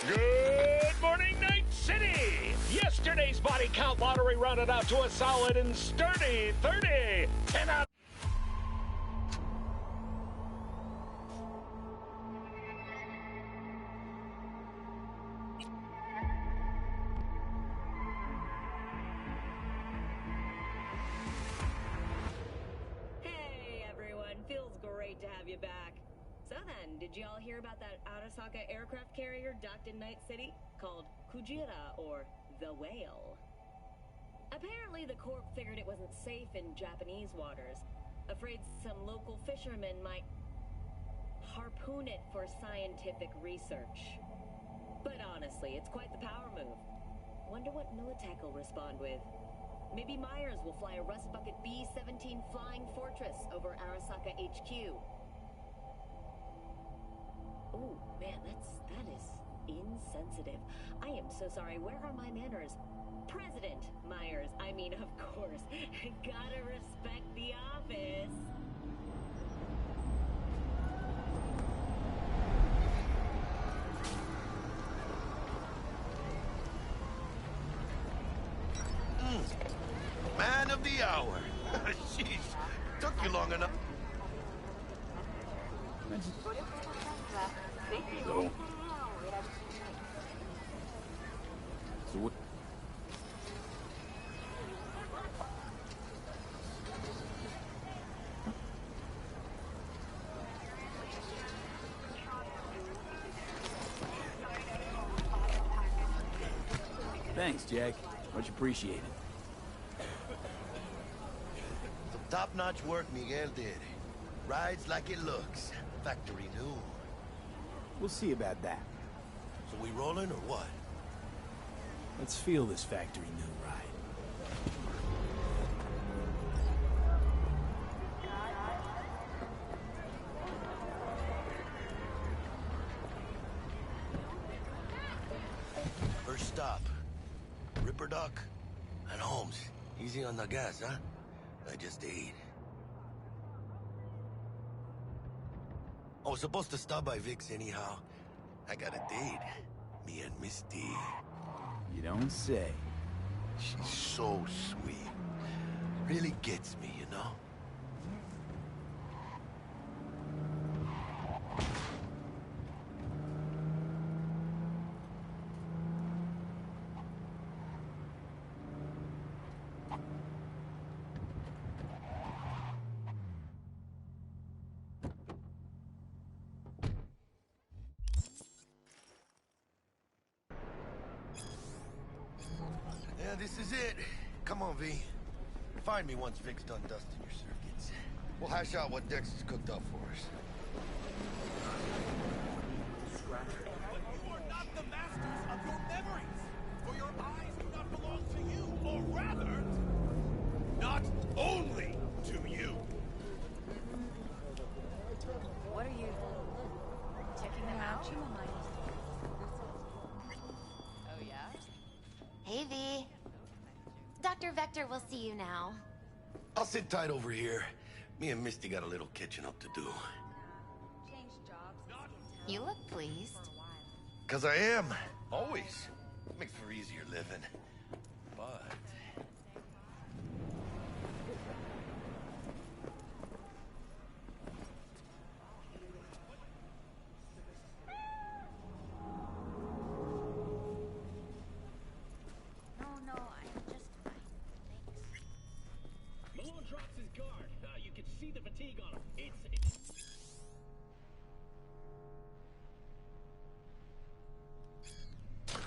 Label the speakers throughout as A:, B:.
A: Good morning, Night City! Yesterday's body count lottery rounded out to a solid and sturdy 30. 10 out.
B: Hey everyone, feels great to have you back. So then, did you all hear about that Arasaka aircraft carrier docked in Night City? Called Kujira, or the Whale. Apparently the Corp figured it wasn't safe in Japanese waters. Afraid some local fishermen might harpoon it for scientific research. But honestly, it's quite the power move. Wonder what Militech will respond with. Maybe Myers will fly a Rust Bucket B-17 Flying Fortress over Arasaka HQ. Ooh, man, that is insensitive. I am so sorry. Where are my manners? President Myers. I mean, of course. Gotta respect the office.
C: Man of the hour. Jeez, took you long enough.
D: So what? Thanks, Jack. Much appreciated.
C: Some top-notch work Miguel did. Rides like it looks. Factory new.
D: We'll see about that.
C: So we rolling or what?
D: Let's feel this factory new ride.
C: First stop. Ripperdock and Holmes. Easy on the gas, huh? I just ate. I was supposed to stop by Vic's anyhow. I got a date. Me and Misty.
D: You don't say.
C: She's so sweet. Really gets me, you know? Yeah, this is it. Come on, V. Find me once Vic's done dusting your circuits. We'll hash out what Dexter's cooked up for us.
E: You are not the masters of your memories, for your eyes do not belong to you, or rather, not only to you.
F: What are you checking them out? Oh yeah?
G: Hey, V. Dr. Vector will see you now.
C: I'll sit tight over here. Me and Misty got a little catching up to do.
G: You look pleased.
C: 'Cause I am. Always. Makes for easier living. But...
F: No, I'm just fine. Thanks.
A: Malone drops his guard. You can see the fatigue on him. It's...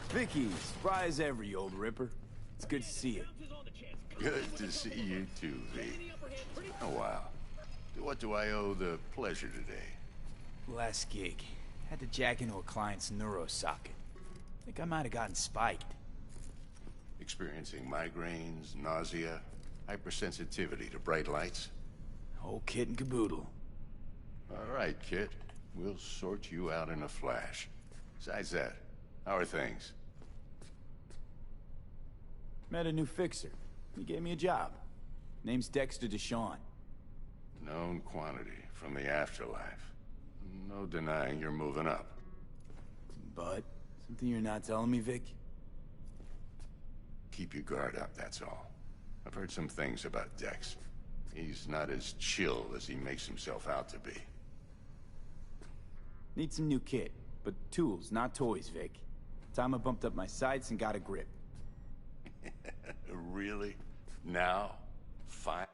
D: Vicky, surprise ever, you old ripper. It's good to see you.
H: Good to see you too, V. Oh, wow. To what do I owe the pleasure today?
D: Last gig. Had to jack into a client's neurosocket. Think I might have gotten spiked.
H: Experiencing migraines, nausea, hypersensitivity to bright lights?
D: Whole kit and caboodle.
H: All right, kid. We'll sort you out in a flash. Besides that, how are things?
D: Met a new fixer. He gave me a job. Name's Dexter Deshawn.
H: Known quantity from the afterlife. No denying you're moving up.
D: But Something you're not telling me, Vic?
H: Keep your guard up, that's all. I've heard some things about Dex. He's not as chill as he makes himself out to be.
D: Need some new kit, but tools, not toys, Vic. Time I bumped up my sights and got a grip.
H: Really? Now? Fine.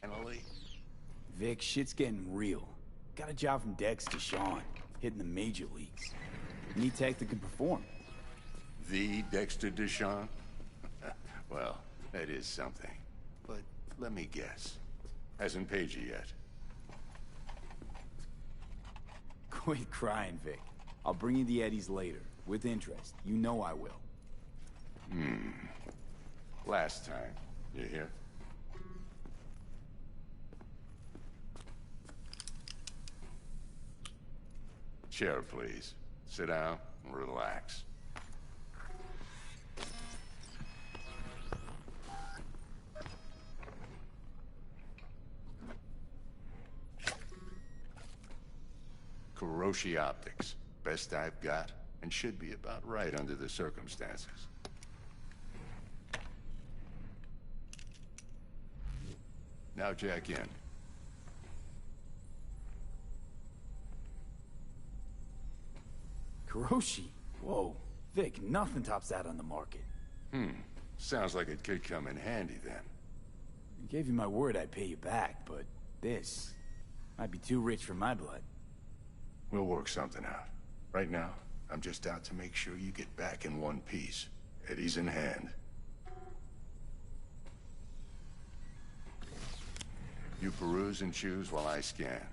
H: Finally?
D: Vic, shit's getting real. Got a job from Dex to Sean, hitting the major leagues. Need tech that can perform.
H: The Dexter Deshawn? Well, that is something. But let me guess. Hasn't paid you yet.
D: Quit crying, Vic. I'll bring you the eddies later, with interest. You know I will.
H: Last time. You hear? Chair, please. Sit down and relax. Kuroshi Optics. Best I've got, and should be about right under the circumstances. Now jack in.
D: Kuroshi? Whoa. Vic, nothing tops that on the market.
H: Sounds like it could come in handy then.
D: I gave you my word I'd pay you back, but this might be too rich for my blood.
H: We'll work something out. Right now, I'm just out to make sure you get back in one piece. Eddie's in hand. You peruse and choose while I scan.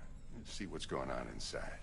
H: See what's going on inside.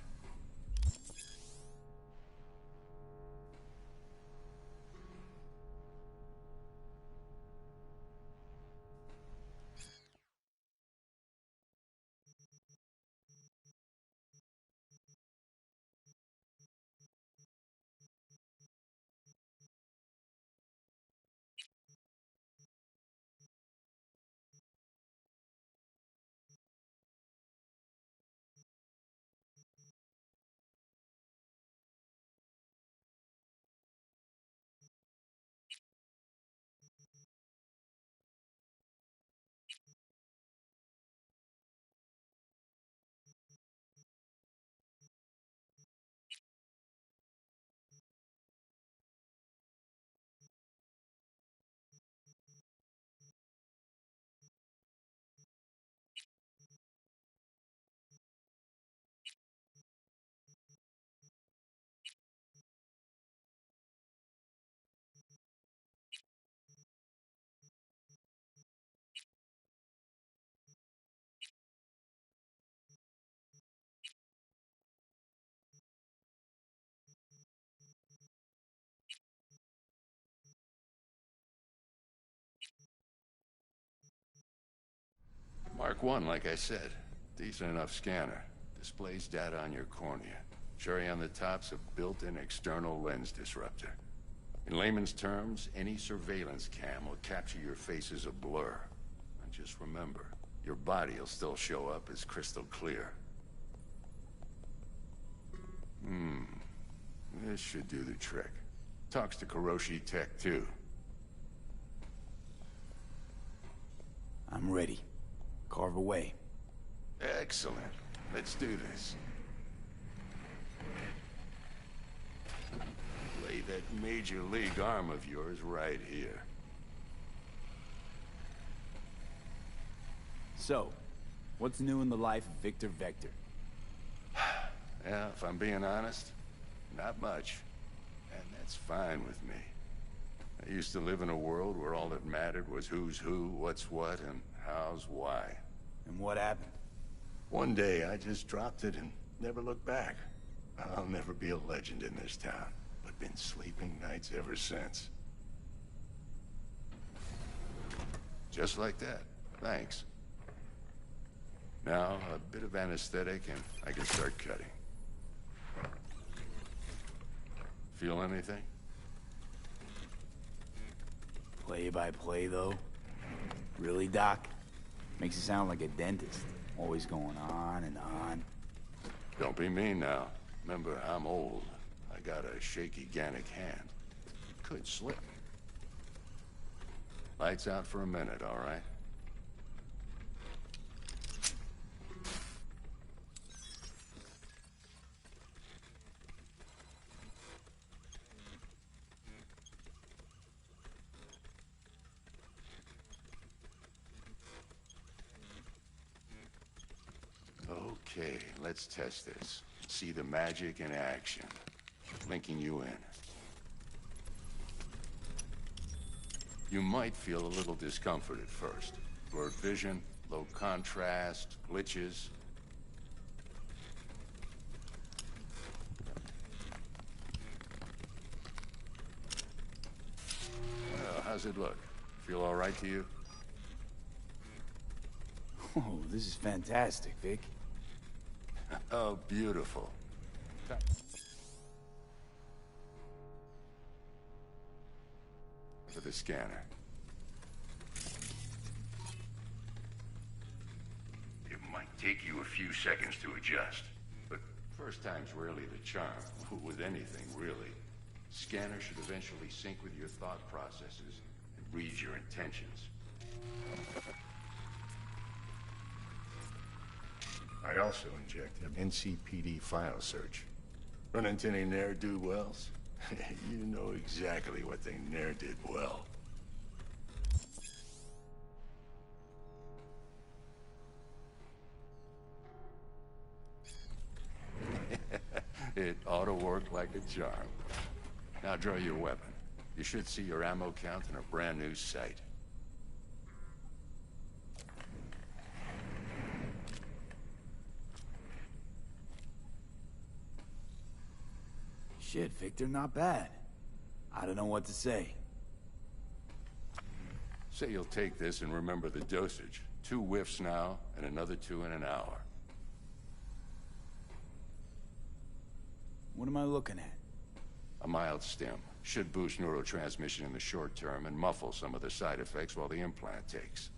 H: Mark 1, like I said. Decent enough scanner. Displays data on your cornea. Cherry on the top's a built-in external lens disruptor. In layman's terms, any surveillance cam will capture your face as a blur. And just remember, your body will still show up as crystal clear. This should do the trick. Talks to Kuroshi Tech, too.
D: I'm ready. Carve away.
H: Excellent. Let's do this. Lay that major league arm of yours right here.
D: So, what's new in the life of Victor Vector?
H: Yeah, if I'm being honest, not much. And that's fine with me. I used to live in a world where all that mattered was who's who, what's what, and how's why.
D: And what happened?
H: One day, I just dropped it and never looked back. I'll never be a legend in this town, but been sleeping nights ever since. Just like that. Thanks. Now, a bit of anesthetic and I can start cutting. Feel anything?
D: Play by play, though? Really, Doc? Makes you sound like a dentist. Always going on and on.
H: Don't be mean now. Remember, I'm old. I got a shaky Gannic hand. Could slip. Lights out for a minute, all right? Okay, let's test this. See the magic in action. Linking you in. You might feel a little discomfort at first. Blurred vision, low contrast, glitches. Well, how's it look? Feel all right to you?
D: Oh, this is fantastic, Vic.
H: Oh, beautiful. For the scanner. It might take you a few seconds to adjust, but first time's rarely the charm, with anything, really. Scanner should eventually sync with your thought processes and read your intentions. I also inject an NCPD file search. Run into any ne'er-do-wells? You know exactly what they ne'er did well. It ought to work like a charm. Now draw your weapon. You should see your ammo count in a brand new sight.
D: Shit, Victor, not bad. I don't know what to say.
H: Say you'll take this and remember the dosage. 2 whiffs now, and another 2 in an hour.
D: What am I looking at?
H: A mild stim. Should boost neurotransmission in the short term and muffle some of the side effects while the implant takes.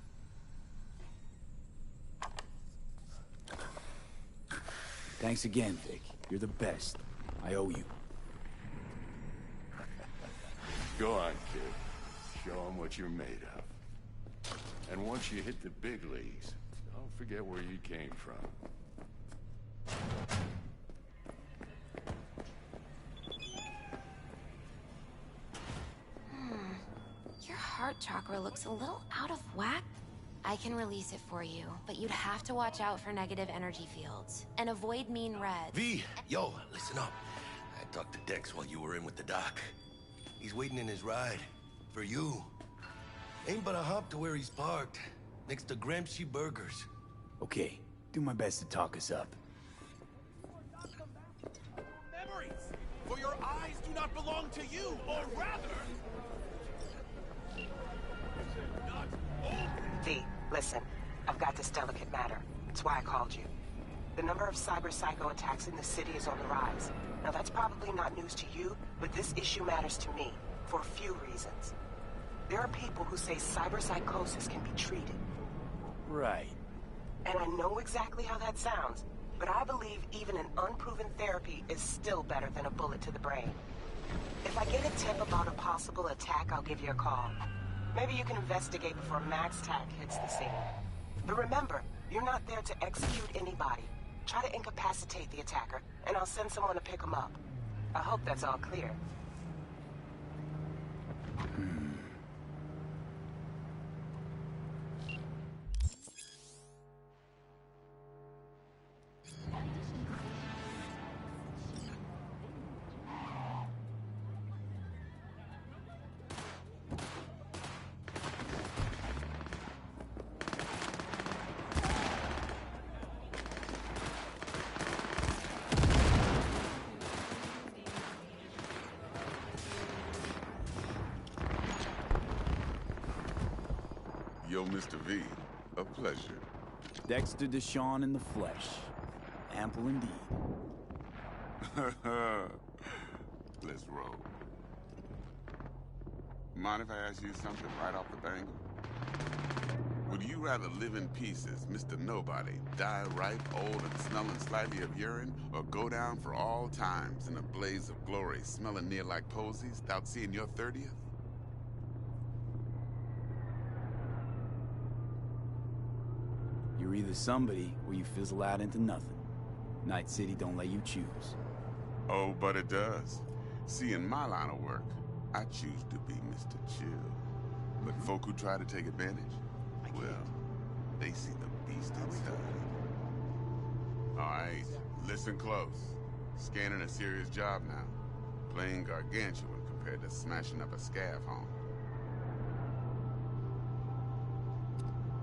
D: Thanks again, Vic. You're the best. I owe you.
H: Go on, kid. Show them what you're made of. And once you hit the big leagues, don't forget where you came from.
G: Your heart chakra looks a little out of whack. I can release it for you, but you'd have to watch out for negative energy fields and avoid mean red.
C: V, yo, listen up. I talked to Dex while you were in with the doc. He's waiting in his ride. For you. Ain't but a hop to where he's parked. Next to Gramsci Burgers.
D: Okay, do my best to talk us up.
E: Memories! For your eyes do not belong to you, or rather... Not only...
I: V, listen. I've got this delicate matter. That's why I called you. The number of cyber-psycho attacks in the city is on the rise. Now that's probably not news to you, but this issue matters to me, for a few reasons. There are people who say cyberpsychosis can be treated.
D: Right.
I: And I know exactly how that sounds, but I believe even an unproven therapy is still better than a bullet to the brain. If I get a tip about a possible attack, I'll give you a call. Maybe you can investigate before Max Tack hits the scene. But remember, you're not there to execute anybody. Try to incapacitate the attacker, and I'll send someone to pick him up. I hope that's all clear.
J: Yo, Mr. V, a pleasure.
D: Dexter Deshawn in the flesh. Ample indeed.
J: Let's roll. Mind if I ask you something right off the bangle? Would you rather live in pieces, Mr. Nobody, die ripe, old, and smelling slightly of urine, or go down for all times in a blaze of glory, smelling near like posies, without seeing your 30th?
D: You're either somebody, or you fizzle out into nothing. Night City don't let you choose.
J: Oh, but it does. See, in my line of work, I choose to be Mr. Chill. But folk who try to take advantage, well, they see the beast inside. All right, listen close. Scanning a serious job now. Playing gargantuan compared to smashing up a scav home.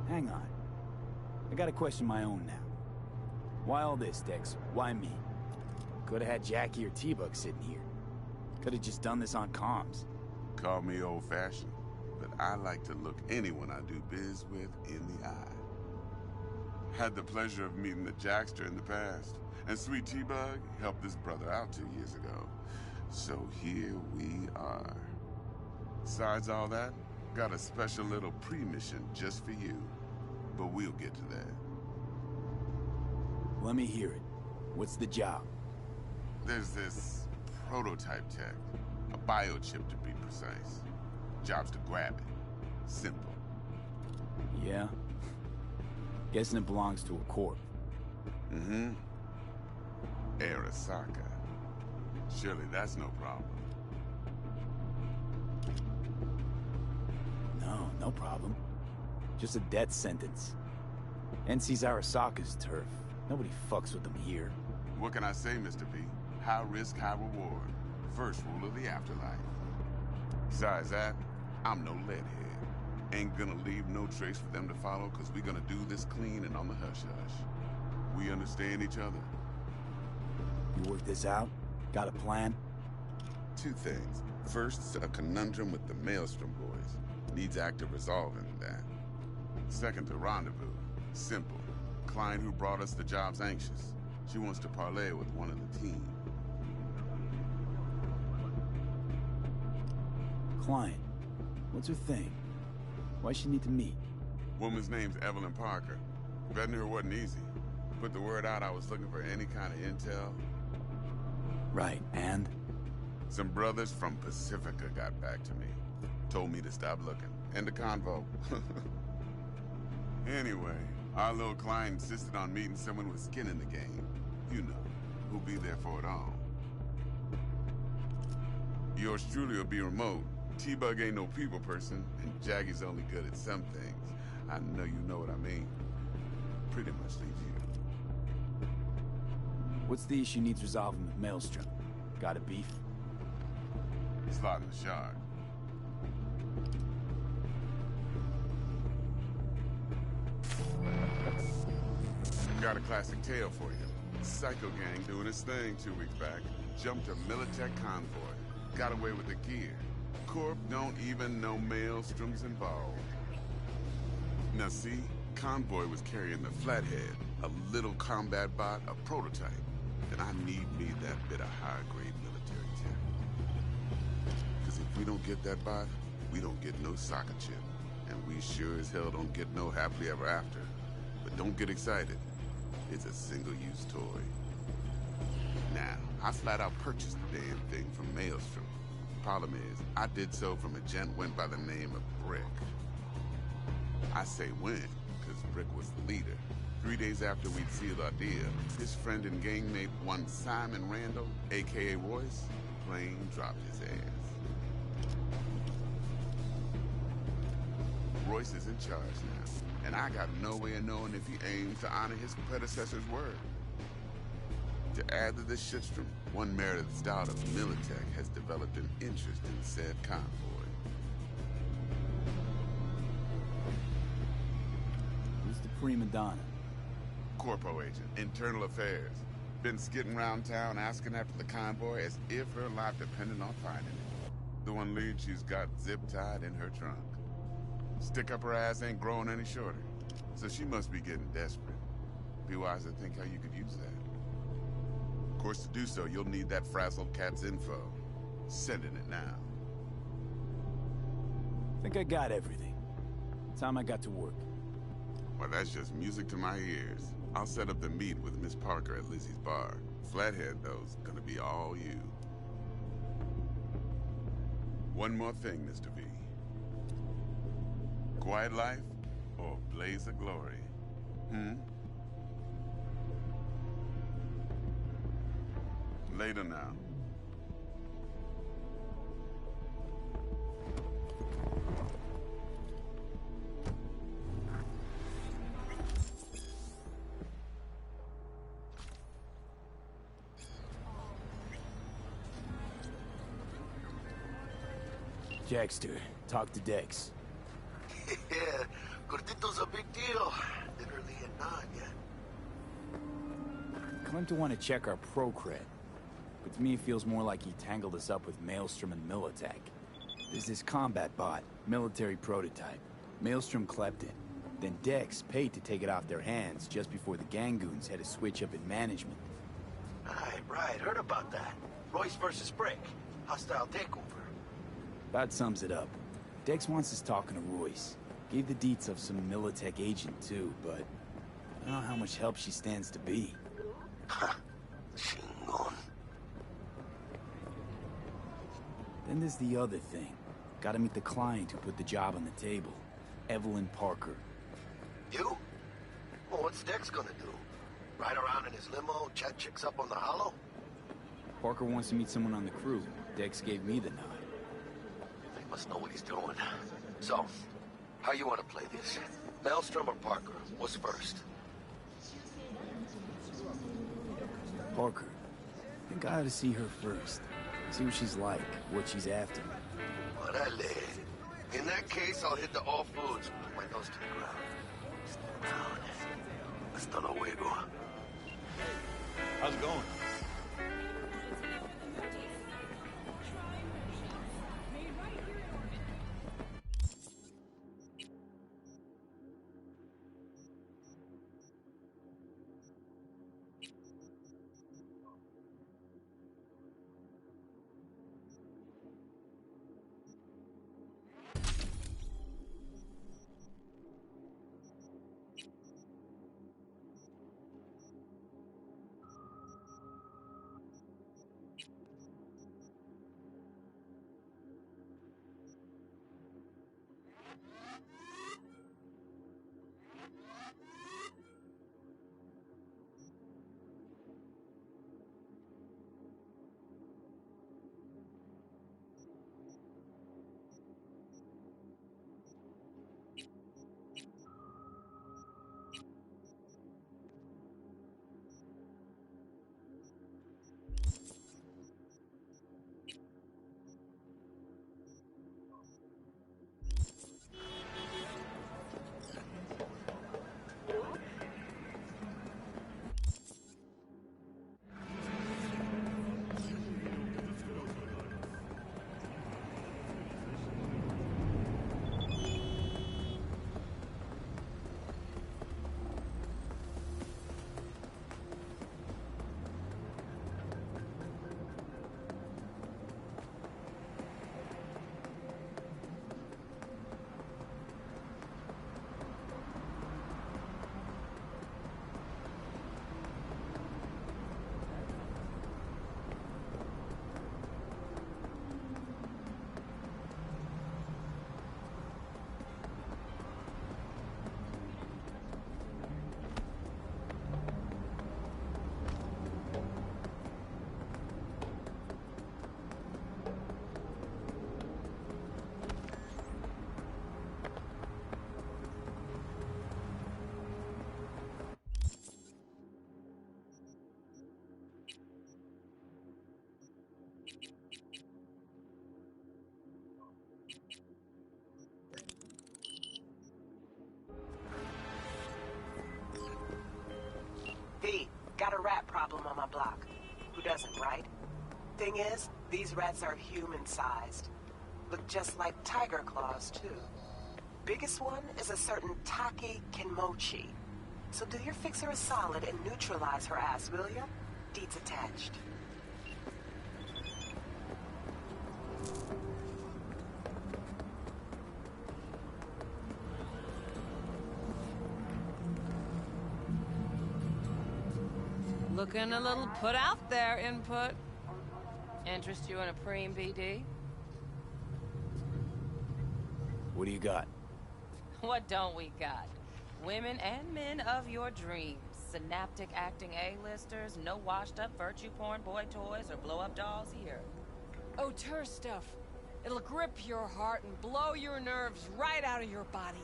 D: Hang on. I gotta question my own now. Why all this, Dex? Why me? Could've had Jackie or T-Bug sitting here. Could've just done this on comms.
J: Call me old-fashioned, but I like to look anyone I do biz with in the eye. Had the pleasure of meeting the Jackster in the past, and Sweet T-Bug helped this brother out 2 years ago. So here we are. Besides all that, got a special little pre-mission just for you. But we'll get to that.
D: Let me hear it. What's the job?
J: There's this prototype tech. A biochip to be precise. Job's to grab it. Simple.
D: Yeah? Guessing it belongs to a corp.
J: Mm-hmm. Arasaka. Surely that's no problem.
D: No problem. Just a death sentence. NC's Arasaka's turf. Nobody fucks with them here.
J: What can I say, Mr. P? High risk, high reward. First rule of the afterlife. Besides that, I'm no leadhead. Ain't gonna leave no trace for them to follow, cause we gonna do this clean and on the hush-hush. We understand each other.
D: You work this out? Got a plan?
J: Two things. First, a conundrum with the Maelstrom boys. Needs active resolving that. Second, a rendezvous. Simple. Client who brought us the job's anxious. She wants to parlay with one of the team.
D: Client? What's her thing? Why she need to meet?
J: Woman's name's Evelyn Parker. Vetting her wasn't easy. Put the word out I was looking for any kind of intel.
D: Right, and?
J: Some brothers from Pacifica got back to me. Told me to stop looking. End the convo. Anyway, our little client insisted on meeting someone with skin in the game. You know, who'll be there for it all. Yours truly will be remote. T-Bug ain't no people person, and Jaggy's only good at some things. I know you know what I mean. Pretty much leaves you.
D: What's the issue needs resolving with Maelstrom? Got a beef?
J: Slot in the shard. Got a classic tale for you. Psycho gang doing its thing 2 weeks back. Jumped a Militech convoy. Got away with the gear. Corp don't even know Maelstrom's involved. Now see, convoy was carrying the Flathead, a little combat bot, a prototype. And I need me that bit of high-grade military tech. Because if we don't get that bot, we don't get no soccer chip. And we sure as hell don't get no happily ever after. But don't get excited. It's a single-use toy. Now, I flat out purchased the damn thing from Maelstrom. Problem is, I did so from a gent went by the name of Brick. I say when, because Brick was the leader. 3 days after we'd sealed our deal, his friend and gangmate, one Simon Randall, a.k.a. Royce, plain dropped his ass. Royce is in charge now, and I got no way of knowing if he aims to honor his predecessor's word. To add to this shitstrom, one merited stout of Militech has developed an interest in said convoy.
D: Who's the prima donna?
J: Corpo agent, internal affairs. Been skidding around town asking after the convoy as if her life depended on finding it. The one lead she's got zip-tied in her trunk. Stick up her ass ain't growing any shorter. So she must be getting desperate. Be wise to think how you could use that. Of course, to do so, you'll need that frazzled cat's info. Sending it now.
D: Think I got everything. Time I got to work.
J: Well, that's just music to my ears. I'll set up the meet with Miss Parker at Lizzie's bar. Flathead, though's gonna be all you. One more thing, Mr. V. Quiet life or blaze of glory? Later now.
D: Jackster, talk to Dex.
C: Yeah, Gordito's a big deal. Literally and not, yeah.
D: Claimed to want to check our pro cred. But to me, it feels more like he tangled us up with Maelstrom and Militech. There's this combat bot, military prototype. Maelstrom clept it. Then Dex paid to take it off their hands just before the Gangoons had a switch up in management.
C: Right, heard about that. Royce versus Brick. Hostile takeover.
D: About sums it up. Dex wants us talking to Royce. Gave the deets of some Militech agent too, but I don't know how much help she stands to be.
C: Chingon.
D: Then there's the other thing. Gotta meet the client who put the job on the table. Evelyn Parker.
C: You? Well, what's Dex gonna do? Ride around in his limo, chat chicks up on the hollow?
D: Parker wants to meet someone on the crew. Dex gave me the nod.
C: He must know what he's doing. So, how you want to play this? Maelstrom or Parker? What's first?
D: Parker. I think I ought to see her first. See what she's like, what she's after.
C: Orale. In that case, I'll hit the all foods with my nose to the ground. Stick around. Hasta luego.
E: How's it going?
I: V, got a rat problem on my block. Who doesn't, right? Thing is, these rats are human-sized. Look just like tiger claws, too. Biggest one is a certain Take Kenmochi. So do your fixer a solid and neutralize her ass, will ya? Deeds attached.
K: Looking a little put out there, input. Interest you in a preem BD?
D: What do you got?
K: What don't we got? Women and men of your dreams. Synaptic acting A-listers, no washed-up virtue porn boy toys or blow-up dolls here.
F: Auteur stuff. It'll grip your heart and blow your nerves right out of your body.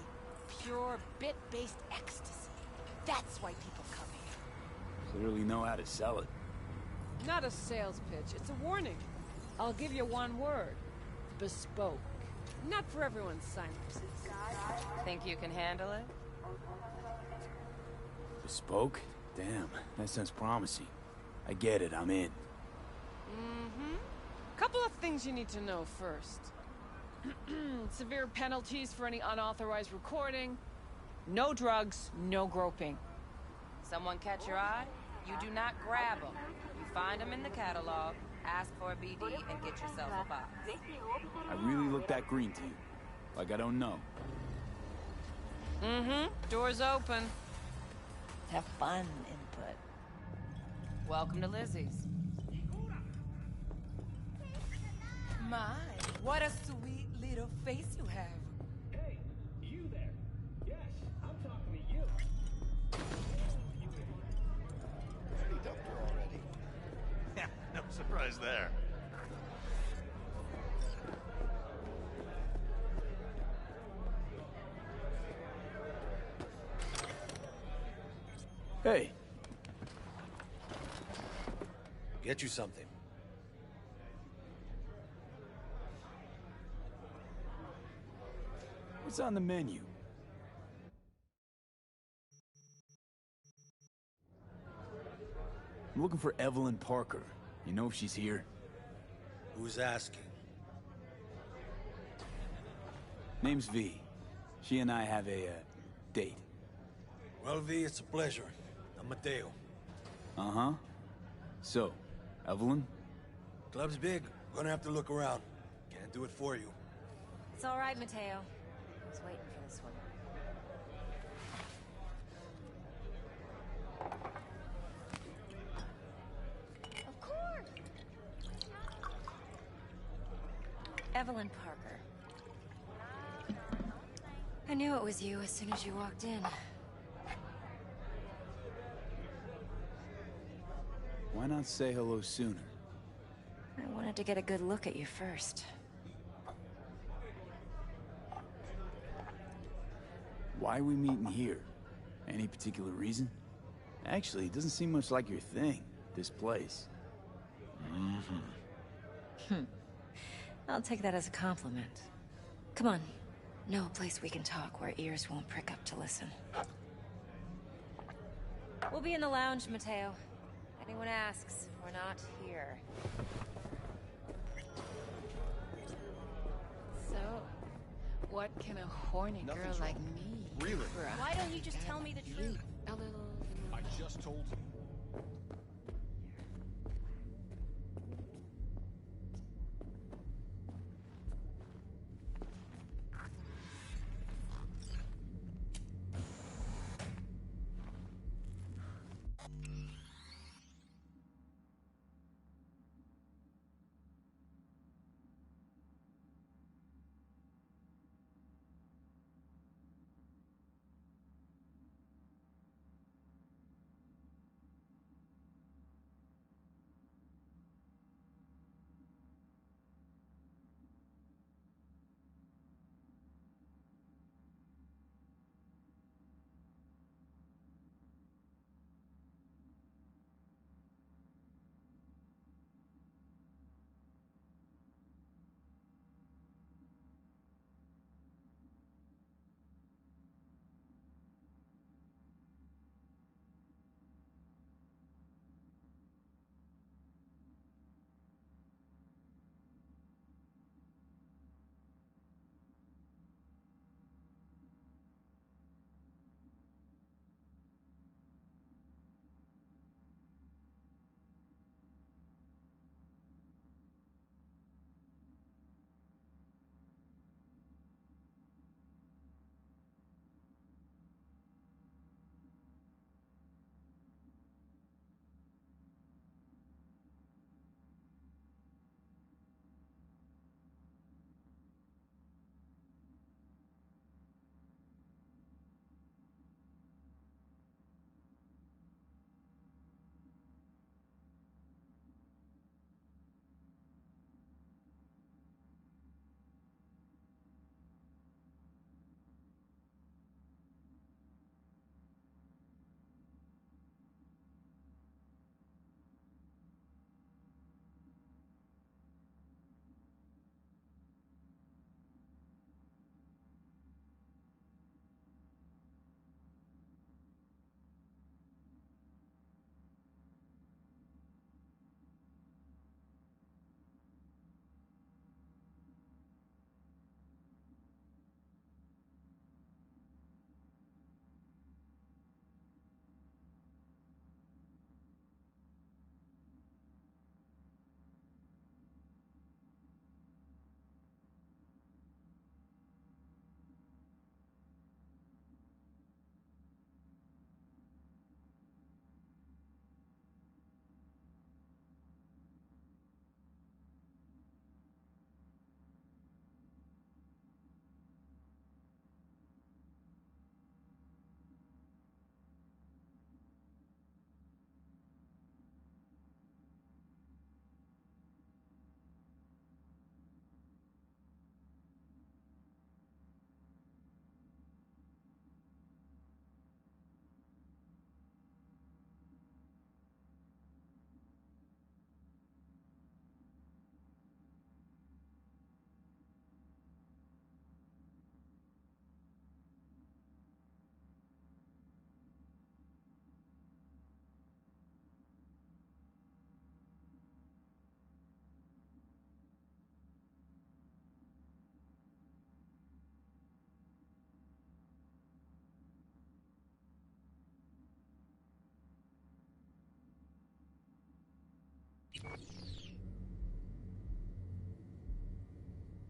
F: Pure bit-based ecstasy. That's why people come here.
D: Clearly know how to sell it.
F: Not a sales pitch, it's a warning. I'll give you one word. Bespoke. Not for everyone's synapses.
K: Think you can handle it?
D: Bespoke? Damn, that sounds promising. I get it, I'm in.
F: Couple of things you need to know first. Severe penalties for any unauthorized recording. No drugs, no groping.
K: Someone catch your eye? You do not grab them. You find them in the catalog, ask for a BD, and get yourself a box.
D: I really look that green to you. Like I don't know.
K: Door's open.
F: Have fun, input.
K: Welcome to Lizzie's.
F: My, what a sweet little face you have.
A: Hey, you there. Yes, I'm talking to you.
E: Pretty dumped her already. Yeah, no surprise there.
D: Hey,
E: Get you something.
D: what's on the menu? I'm looking for Evelyn Parker. You know if she's here?
E: Who's asking?
D: Name's V. She and I have a, date.
E: Well, V, it's a pleasure. I'm Mateo.
D: Uh-huh. So, Evelyn?
E: Club's big. Gonna have to look around. Can't do it for you.
L: It's all right, Mateo. I was waiting for this one. Of course! Evelyn Parker. I knew it was you as soon as you walked in.
D: Why not say hello sooner?
L: I wanted to get a good look at you first.
D: Why are we meeting here? Any particular reason? Actually, it doesn't seem much like your thing, this place.
L: I'll take that as a compliment. Come on. Know a place we can talk where ears won't prick up to listen. We'll be in the lounge, Mateo. Anyone asks, we're not here.
F: So, what can a horny girl like me?
E: Really?
L: Why don't you just tell me the truth?
F: A little...
E: I just told you.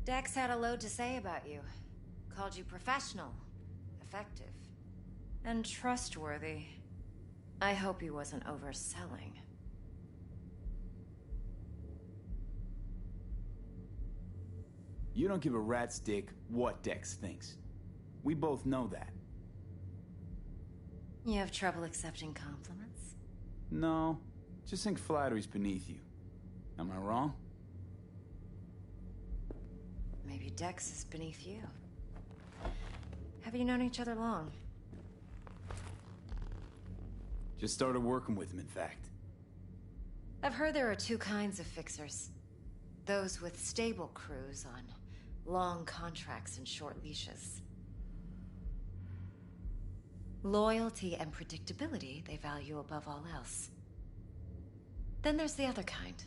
L: Dex had a load to say about you. Called you professional, effective, and trustworthy. I hope he wasn't overselling.
D: You don't give a rat's dick what Dex thinks. We both know that.
L: You have trouble accepting compliments?
D: No, just think flattery's beneath you. Am I wrong?
L: Maybe Dex is beneath you. Have you known each other long?
D: Just started working with him, in fact.
L: I've heard there are two kinds of fixers. Those with stable crews on long contracts and short leashes. Loyalty and predictability they value above all else. Then there's the other kind.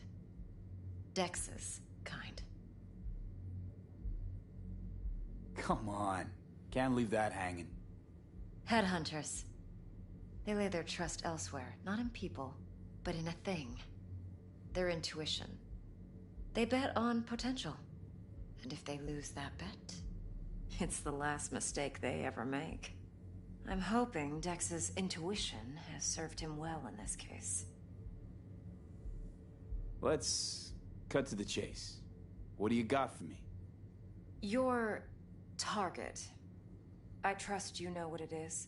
L: Dex's kind.
D: Come on. Can't leave that hanging.
L: Headhunters. They lay their trust elsewhere, not in people, but in a thing. Their intuition. They bet on potential. And if they lose that bet, it's the last mistake they ever make. I'm hoping Dex's intuition has served him well in this case.
D: Let's cut to the chase. What do you got for me?
L: Your target. I trust you know what it is.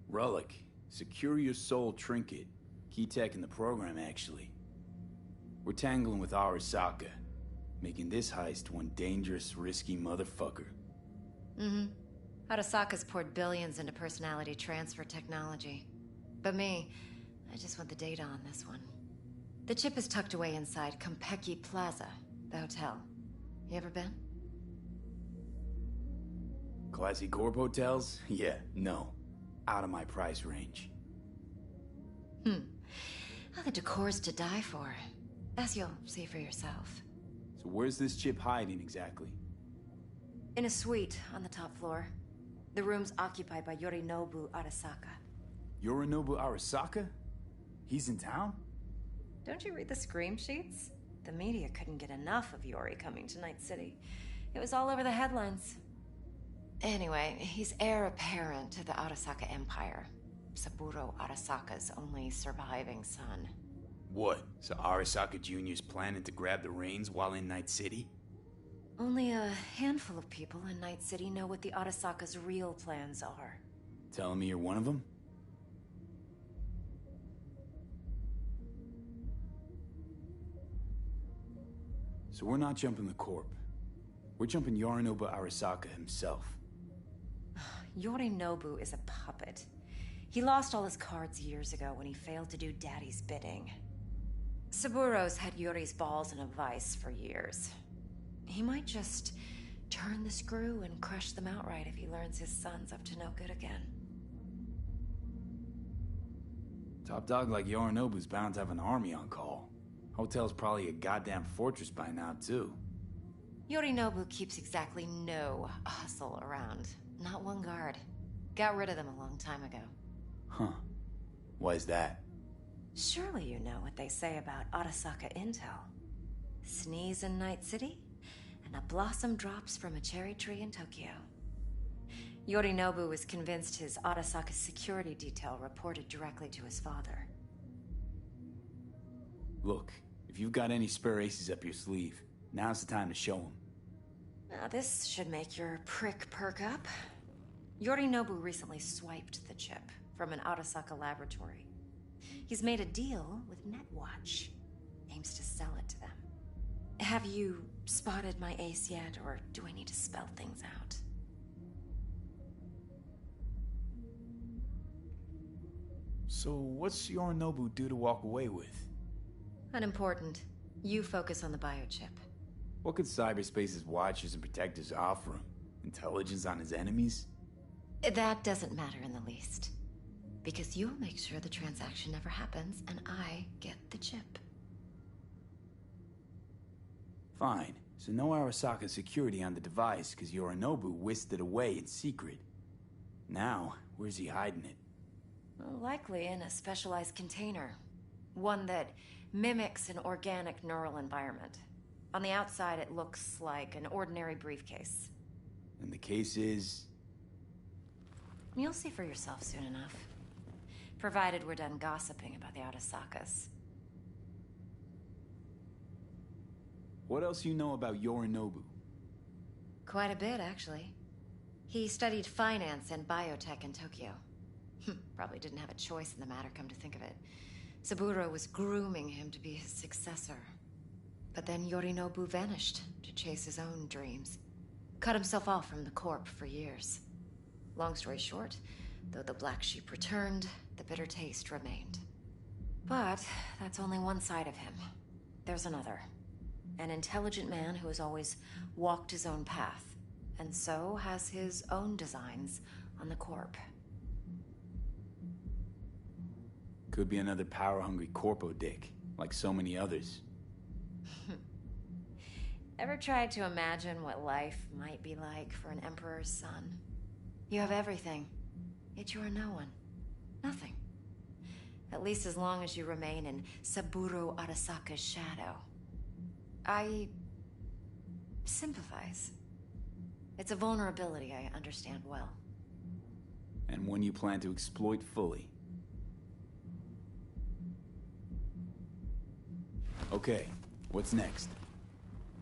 D: Relic. Secure your soul trinket. Key tech in the program, actually. We're tangling with Arasaka, making this heist one dangerous, risky motherfucker.
L: Mm-hmm. Arasaka's poured billions into personality transfer technology. But me, I just want the data on this one. The chip is tucked away inside Konpeki Plaza, the hotel. You ever been?
D: Classy corp hotels? Yeah, no. Out of my price range.
L: Well, the decor's to die for, as you'll see for yourself.
D: So where's this chip hiding exactly?
L: In a suite on the top floor. The room's occupied by Yorinobu Arasaka.
D: Yorinobu Arasaka? He's in town?
L: Don't you read the scream sheets? The media couldn't get enough of Yori coming to Night City. It was all over the headlines. Anyway, he's heir apparent to the Arasaka Empire. Saburo Arasaka's only surviving son.
D: What? So Arasaka Jr.'s planning to grab the reins while in Night City?
L: Only a handful of people in Night City know what the Arasaka's real plans are.
D: Telling me you're one of them? So we're not jumping the Corp. We're jumping Yorinobu Arasaka himself.
L: Yorinobu is a puppet. He lost all his cards years ago when he failed to do Daddy's bidding. Saburo's had Yori's balls in a vice for years. He might just turn the screw and crush them outright if he learns his son's up to no good again.
D: Top dog like Yorinobu's bound to have an army on call. Hotel's probably a goddamn fortress by now, too.
L: Yorinobu keeps exactly no hustle around. Not one guard. Got rid of them a long time ago.
D: Huh. Why is that?
L: Surely you know what they say about Arasaka intel. Sneeze in Night City, and a blossom drops from a cherry tree in Tokyo. Yorinobu was convinced his Arasaka security detail reported directly to his father.
D: Look, if you've got any spare aces up your sleeve, now's the time to show them.
L: Now this should make your prick perk up. Yorinobu recently swiped the chip from an Arasaka laboratory. He's made a deal with Netwatch. Aims to sell it to them. Have you spotted my ace yet, or do I need to spell things out?
D: So what's Yorinobu due to walk away with?
L: Unimportant. You focus on the biochip.
D: What could cyberspace's watchers and protectors offer him? Intelligence on his enemies?
L: That doesn't matter in the least. Because you'll make sure the transaction never happens, and I get the chip.
D: Fine. So no Arasaka security on the device, because Yorinobu whisked it away in secret. Now, where's he hiding it?
L: Well, likely in a specialized container. One that mimics an organic neural environment. On the outside, it looks like an ordinary briefcase.
D: And the case is...
L: You'll see for yourself soon enough. Provided we're done gossiping about the Arasakas.
D: What else you know about Yorinobu?
L: Quite a bit, actually. He studied finance and biotech in Tokyo. Probably didn't have a choice in the matter, come to think of it. Saburo was grooming him to be his successor. But then Yorinobu vanished to chase his own dreams. Cut himself off from the Corp for years. Long story short, though the black sheep returned, the bitter taste remained. But that's only one side of him. There's another. An intelligent man who has always walked his own path, and so has his own designs on the Corp.
D: Could be another power-hungry corpo dick, like so many others.
L: Ever tried to imagine what life might be like for an emperor's son? You have everything, yet you are no one. Nothing. At least as long as you remain in Saburo Arasaka's shadow. I sympathize. It's a vulnerability I understand well.
D: And one you plan to exploit fully. Okay, what's next?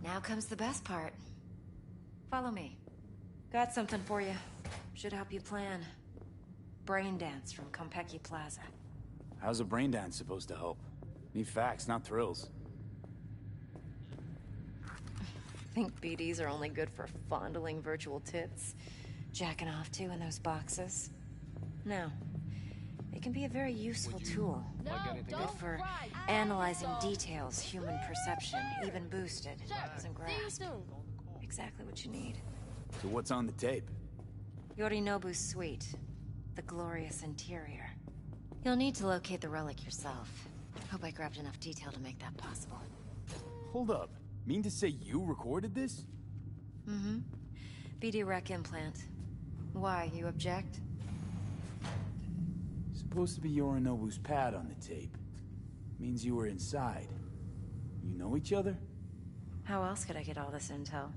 L: Now comes the best part. Follow me. Got something for you. Should help you plan. Brain dance from Konpeki Plaza.
D: How's a brain dance supposed to help? Need facts, not thrills.
L: Think BDs are only good for fondling virtual tits? Jacking off to in those boxes? No. They can be a very useful tool. Good for analyzing details, human perception, even boosted. Doesn't grasp. Exactly what you need.
D: So what's on the tape?
L: Yorinobu's suite. The glorious interior. You'll need to locate the relic yourself. Hope I grabbed enough detail to make that possible.
D: Hold up. Mean to say you recorded this?
L: Mm-hmm. BD rec implant. Why, you object?
D: Supposed to be Yorinobu's pad on the tape. Means you were inside. You know each other?
L: How else could I get all this intel?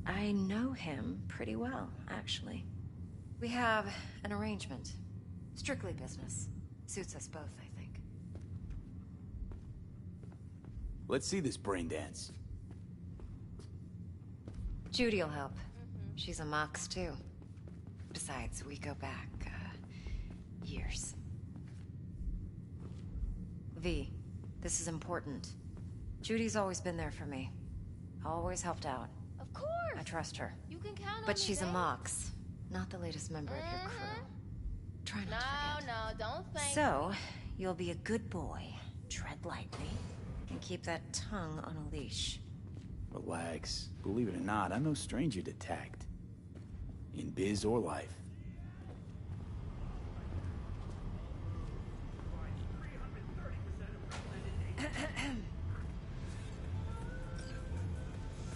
L: I know him pretty well, actually. We have an arrangement. Strictly business. Suits us both, I think.
D: Let's see this brain dance.
L: Judy'll help. She's a Mox, too. Besides, we go back, years. V, this is important. Judy's always been there for me. Always helped out.
M: Of course!
L: I trust her.
M: You can count on me,
L: But she's a
M: babe.
L: Mox, not the latest member of your crew. Try not to forget.
M: No, don't think.
L: So, you'll be a good boy. Tread lightly. And keep that tongue on a leash.
D: Relax. Believe it or not, I'm no stranger to tact. In biz or life.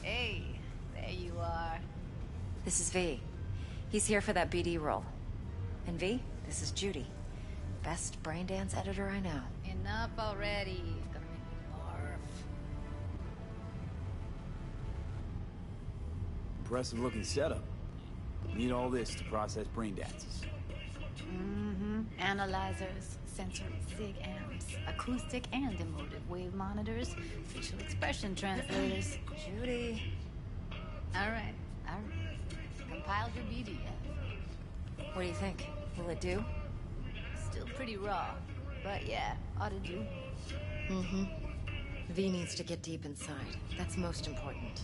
M: Hey, there you are.
L: This is V. He's here for that BD role. And V, this is Judy. Best brain dance editor I know.
M: Enough already. Gonna make me barf.
D: Impressive looking setup. Need all this to process brain dances.
M: Mm-hmm. Analyzers, sensory sig amps, acoustic and emotive wave monitors, facial expression translators.
L: Judy.
M: All right. Compiled your BD yet?
L: What do you think? Will it do?
M: Still pretty raw, but yeah, ought to do.
L: Mm-hmm. V needs to get deep inside. That's most important.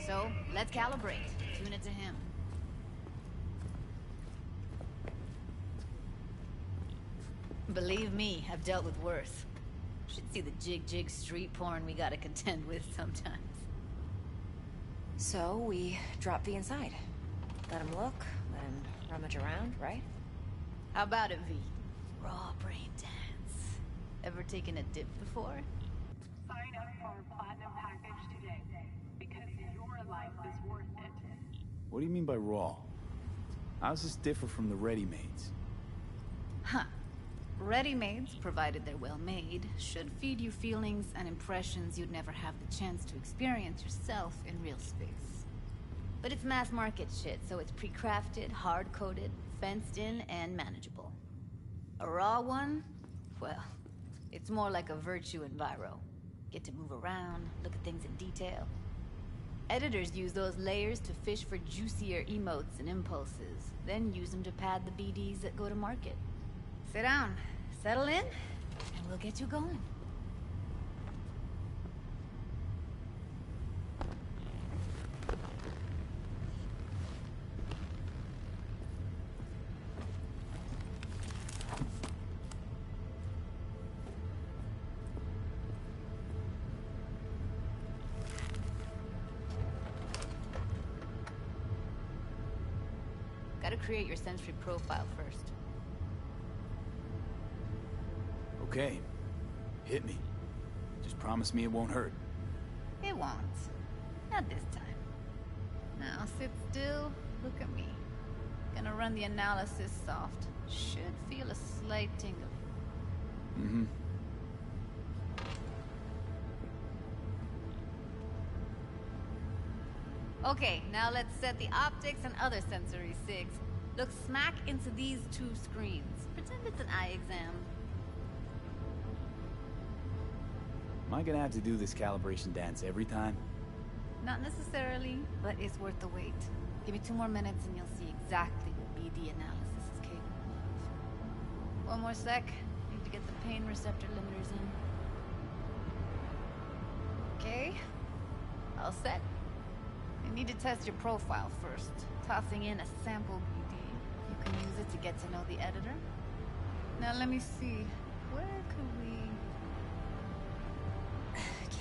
M: So, let's calibrate. Tune it to him. Believe me, I've dealt with worse. Should see the jig street porn we gotta contend with sometimes.
L: So, we drop V inside. Let him look, let him rummage around, right?
M: How about it, V? Raw brain dance. Ever taken a dip before?
N: Sign up for our platinum package today, because your life is worth it.
D: What do you mean by raw? How does this differ from the ready-mades?
M: Huh. Ready-mades, provided they're well made, should feed you feelings and impressions you'd never have the chance to experience yourself in real space. But it's mass market shit, so it's pre-crafted, hard-coded, fenced in, and manageable. A raw one? Well, it's more like a virtue enviro. Get to move around, look at things in detail. Editors use those layers to fish for juicier emotes and impulses, then use them to pad the BDs that go to market. Sit down, settle in, and we'll get you going. Gotta create your sensory profile first.
D: Okay. Hit me. Just promise me it won't hurt.
M: It won't. Not this time. Now sit still, look at me. Gonna run the analysis soft. Should feel a slight tingle.
D: Mm-hmm.
M: Okay, now let's set the optics and other sensory sigs. Look smack into these two screens. Pretend it's an eye exam.
D: Am I gonna have to do this calibration dance every time?
M: Not necessarily, but it's worth the wait. Give me 2 more minutes and you'll see exactly what BD analysis is capable of. 1 more sec. Need to get the pain receptor limiters in. Okay. All set. You need to test your profile first. Tossing in a sample BD. You can use it to get to know the editor. Now let me see. Where could we...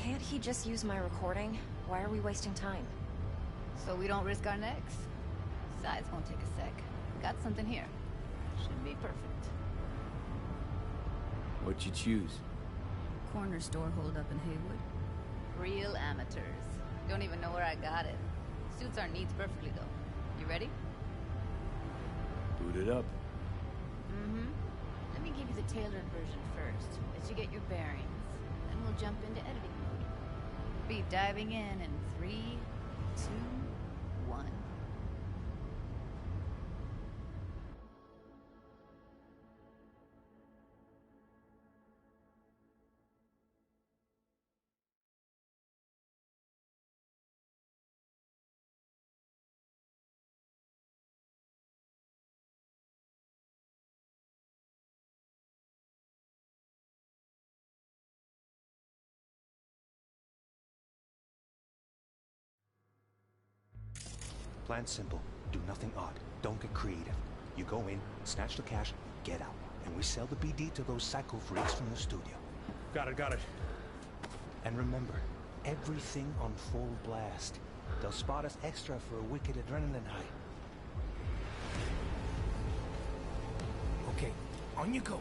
L: Can't he just use my recording? Why are we wasting time?
M: So we don't risk our necks. Besides, won't take a sec. Got something here. Should be perfect.
D: What'd you choose?
M: Corner store hold up in Haywood. Real amateurs. Don't even know where I got it. Suits our needs perfectly, though. You ready?
D: Boot it up.
M: Mm-hmm. Let me give you the tailored version first, let you get your bearings. Then we'll jump into editing mode. Be diving in 3, 2, 1.
O: Plan simple. Do nothing odd. Don't get creative. You go in, snatch the cash, get out. And we sell the BD to those psycho freaks from the studio.
E: Got it.
O: And remember, everything on full blast. They'll spot us extra for a wicked adrenaline high.
C: Okay, on you go.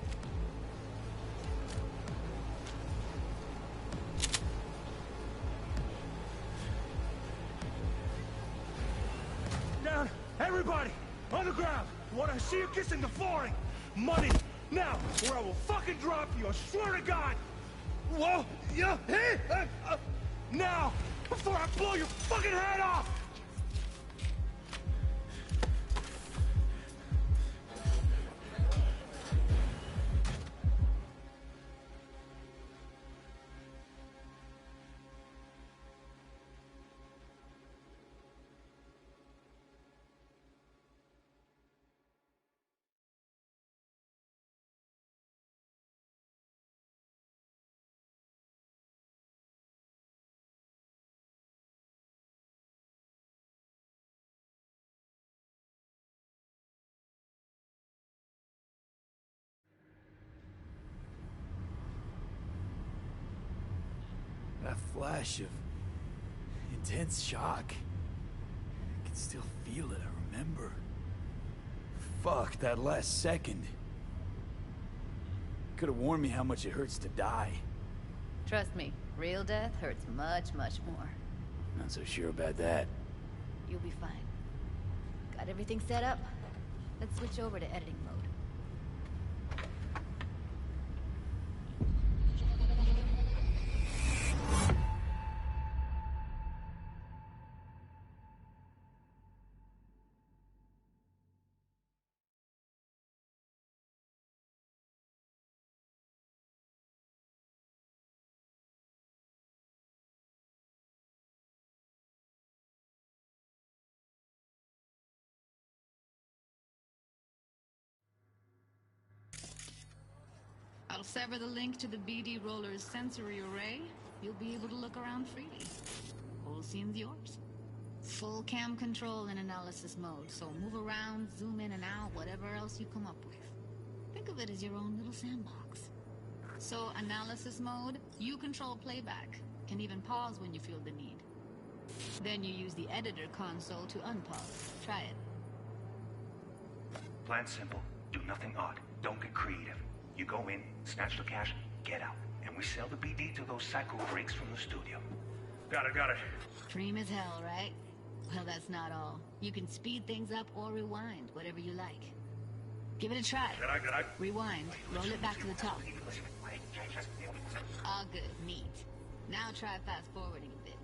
E: Down! Everybody! On the ground! Want to see you kissing the flooring! Money! Now! Or I will fucking drop you! I swear to God! Whoa! Yeah! Hey! Now! Before I blow your fucking head off!
D: That flash of intense shock. I can still feel it, I remember. Fuck, that last second. Could have warned me how much it hurts to die.
M: Trust me, real death hurts much, much more.
D: Not so sure about that.
M: You'll be fine. Got everything set up? Let's switch over to editing mode. I'll sever the link to the BD Roller's sensory array. You'll be able to look around freely. Whole scene's yours. Full cam control in analysis mode, so move around, zoom in and out, whatever else you come up with. Think of it as your own little sandbox. So, analysis mode, you control playback. Can even pause when you feel the need. Then you use the editor console to unpause. Try it.
O: Plan simple. Do nothing odd. Don't get creative. You go in, snatch the cash, get out. And we sell the BD to those psycho freaks from the studio.
E: Got it.
M: Dream as hell, right? Well, that's not all. You can speed things up or rewind, whatever you like. Give it a try.
E: Good I...
M: Rewind. Roll it back to the top. All good. Neat. Now try fast forwarding a bit.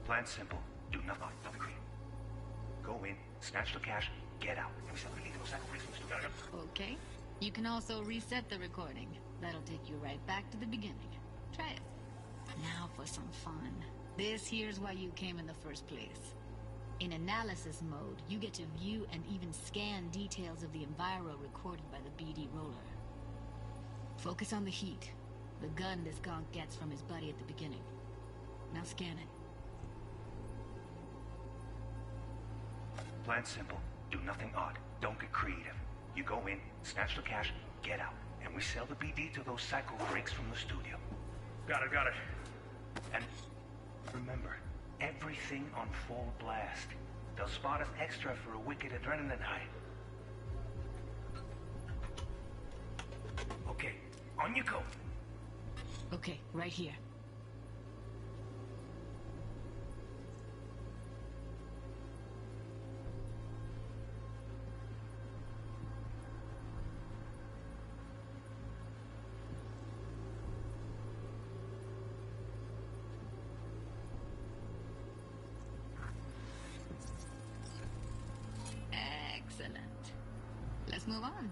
O: Plan simple. Do nothing odd. Don't get creative. Go in, snatch the cash, get out. And we sell the BD to those psycho freaks from the studio.
M: Okay. You can also reset the recording. That'll take you right back to the beginning. Try it. Now for some fun. This here's why you came in the first place. In analysis mode, you get to view and even scan details of the enviro recorded by the BD Roller. Focus on the heat, the gun this gonk gets from his buddy at the beginning. Now scan it.
O: Plan simple. Do nothing odd. Don't get creative. You go in, snatch the cash, get out. And we sell the BD to those psycho freaks from the studio.
E: Got it.
O: And remember, everything on full blast. They'll spot us extra for a wicked adrenaline high. Okay, on you go.
M: Okay, right here. Excellent. Let's move on.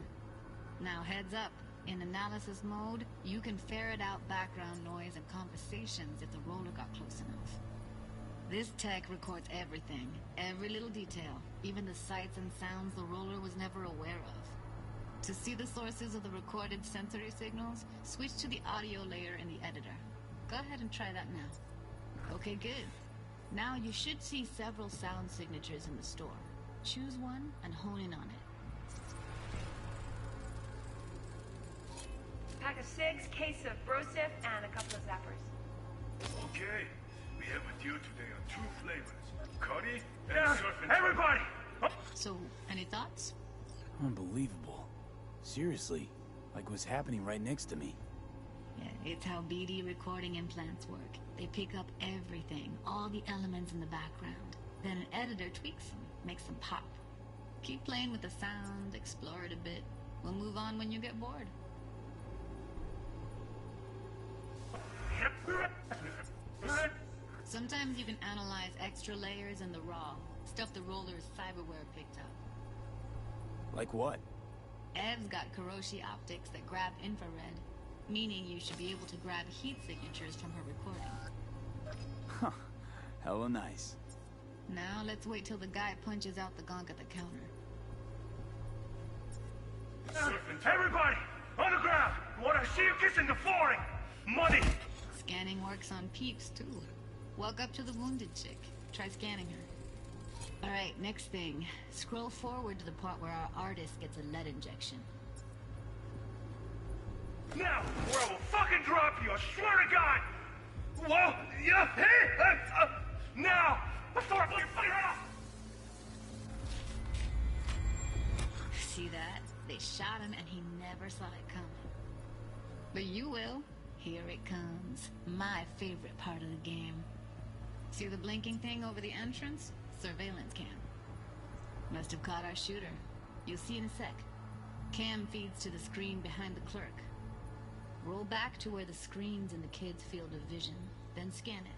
M: Now heads up. In analysis mode, you can ferret out background noise and conversations if the roller got close enough. This tech records everything, every little detail, even the sights and sounds the roller was never aware of. To see the sources of the recorded sensory signals, switch to the audio layer in the editor. Go ahead and try that now. Okay, good. Now you should see several sound signatures in the store. Choose one and hone in on it.
P: Pack of cigs, case of Brosif, and a couple of zappers.
E: Okay. We have with you today on two flavors. Cuddy and surf and everybody!
M: So, any thoughts?
D: Unbelievable. Seriously, like what's happening right next to me.
M: Yeah, it's how BD recording implants work. They pick up everything, all the elements in the background. Then an editor tweaks them, makes them pop. Keep playing with the sound, explore it a bit. We'll move on when you get bored. Sometimes you can analyze extra layers in the raw, stuff the roller's cyberware picked up.
D: Like what?
M: Ev's got Kiroshi optics that grab infrared, meaning you should be able to grab heat signatures from her recording.
D: Huh. Hella nice.
M: Now let's wait till the guy punches out the gonk at the counter.
E: Everybody! On the ground! Want to see you kissing the flooring! Money!
M: Scanning works on peeps, too. Walk up to the wounded chick. Try scanning her. Alright, next thing. Scroll forward to the part where our artist gets a lead injection.
E: Now, or I will fucking drop you, I swear to God! Whoa! Yeah! Hey! Now! Before I blow your fucking head off!
M: See that? They shot him and he never saw it coming. But you will. Here it comes. My favorite part of the game. See the blinking thing over the entrance? Surveillance cam. Must have caught our shooter. You'll see in a sec. Cam feeds to the screen behind the clerk. Roll back to where the screen's in the kid's field of vision, then scan it.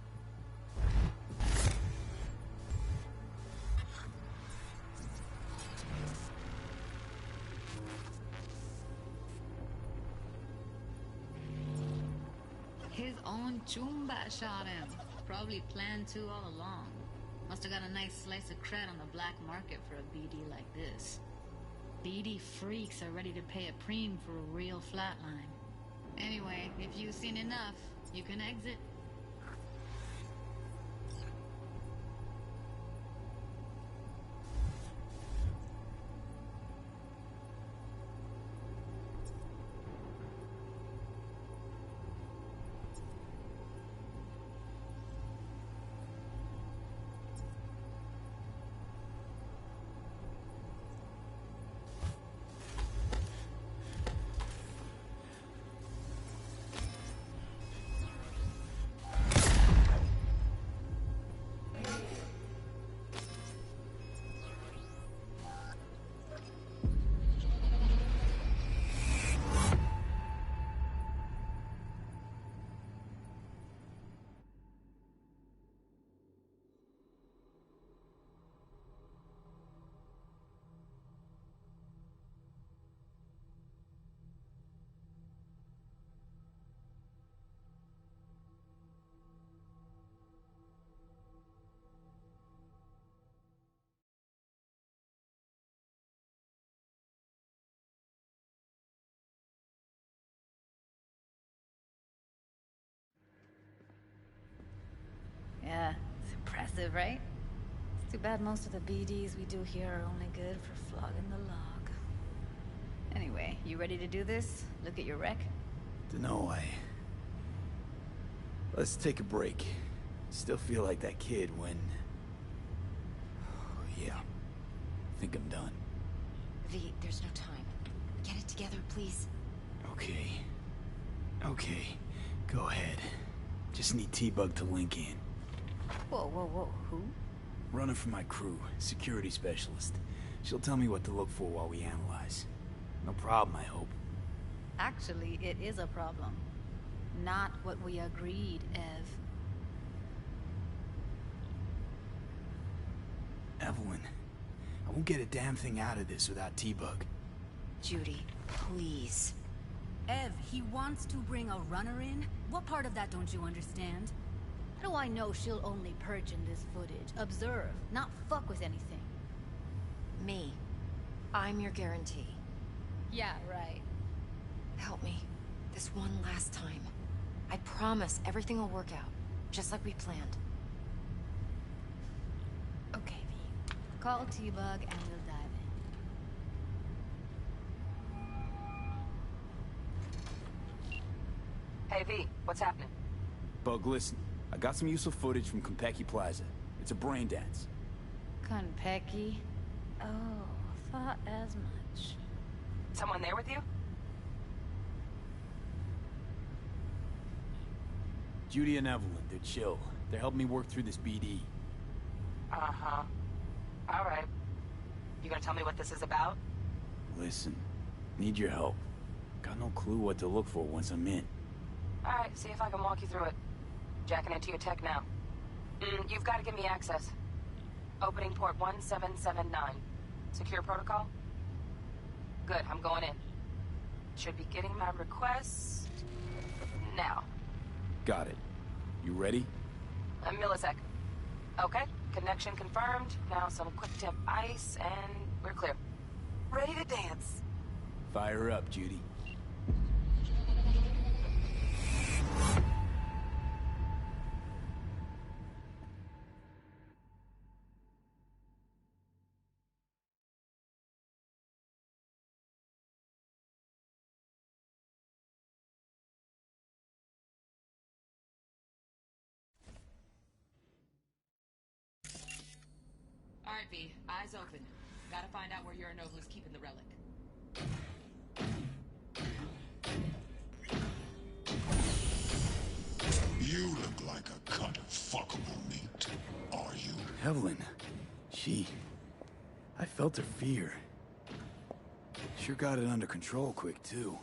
M: His own Chumba shot him. Probably planned to all along. Must have got a nice slice of cred on the black market for a BD like this. BD freaks are ready to pay a preem for a real flatline. Anyway, if you've seen enough, you can exit. Yeah, it's impressive, right? It's too bad most of the BDs we do here are only good for flogging the log. Anyway, you ready to do this? Look at your wreck?
D: Dunno, Let's take a break. Still feel like that kid when... Oh, yeah. Think I'm done.
L: V, there's no time. Get it together, please.
D: Okay. Okay. Go ahead. Just need T-Bug to link in.
M: Whoa, whoa, whoa, who?
D: Running for my crew, security specialist. She'll tell me what to look for while we analyze. No problem, I hope.
M: Actually, it is a problem. Not what we agreed, Ev.
D: Evelyn, I won't get a damn thing out of this without T-Bug.
L: Judy, please.
Q: Ev, he wants to bring a runner in? What part of that don't you understand? How do I know she'll only perch in this footage? Observe, not fuck with anything.
L: Me. I'm your guarantee.
M: Yeah, right.
L: Help me. This one last time. I promise everything will work out. Just like we planned.
M: Okay, V. Call T-Bug and we'll dive in.
I: Hey, V, what's happening?
D: Bug, listen. I got some useful footage from Konpeki Plaza. It's a brain dance.
M: Konpeki? Oh, thought as much.
I: Someone there with you?
D: Judy and Evelyn, they're chill. They're helping me work through this BD.
I: Uh-huh. All right. You gonna tell me what this is about?
D: Listen, need your help. Got no clue what to look for once I'm in.
I: All right, see if I can walk you through it. Jacking into your tech now. You've got to give me access. Opening port 1779. Secure protocol? Good, I'm going in. Should be getting my request... now.
D: Got it. You ready?
I: A millisec. Okay, connection confirmed. Now some quick tip ice, and we're clear. Ready to dance.
D: Fire up, Judy.
K: Alright, V. Eyes open. Gotta find out where Yorinobu's keeping the relic.
R: You look like a cut of fuckable meat. Are you?
D: Evelyn. I felt her fear. Sure got it under control quick, too.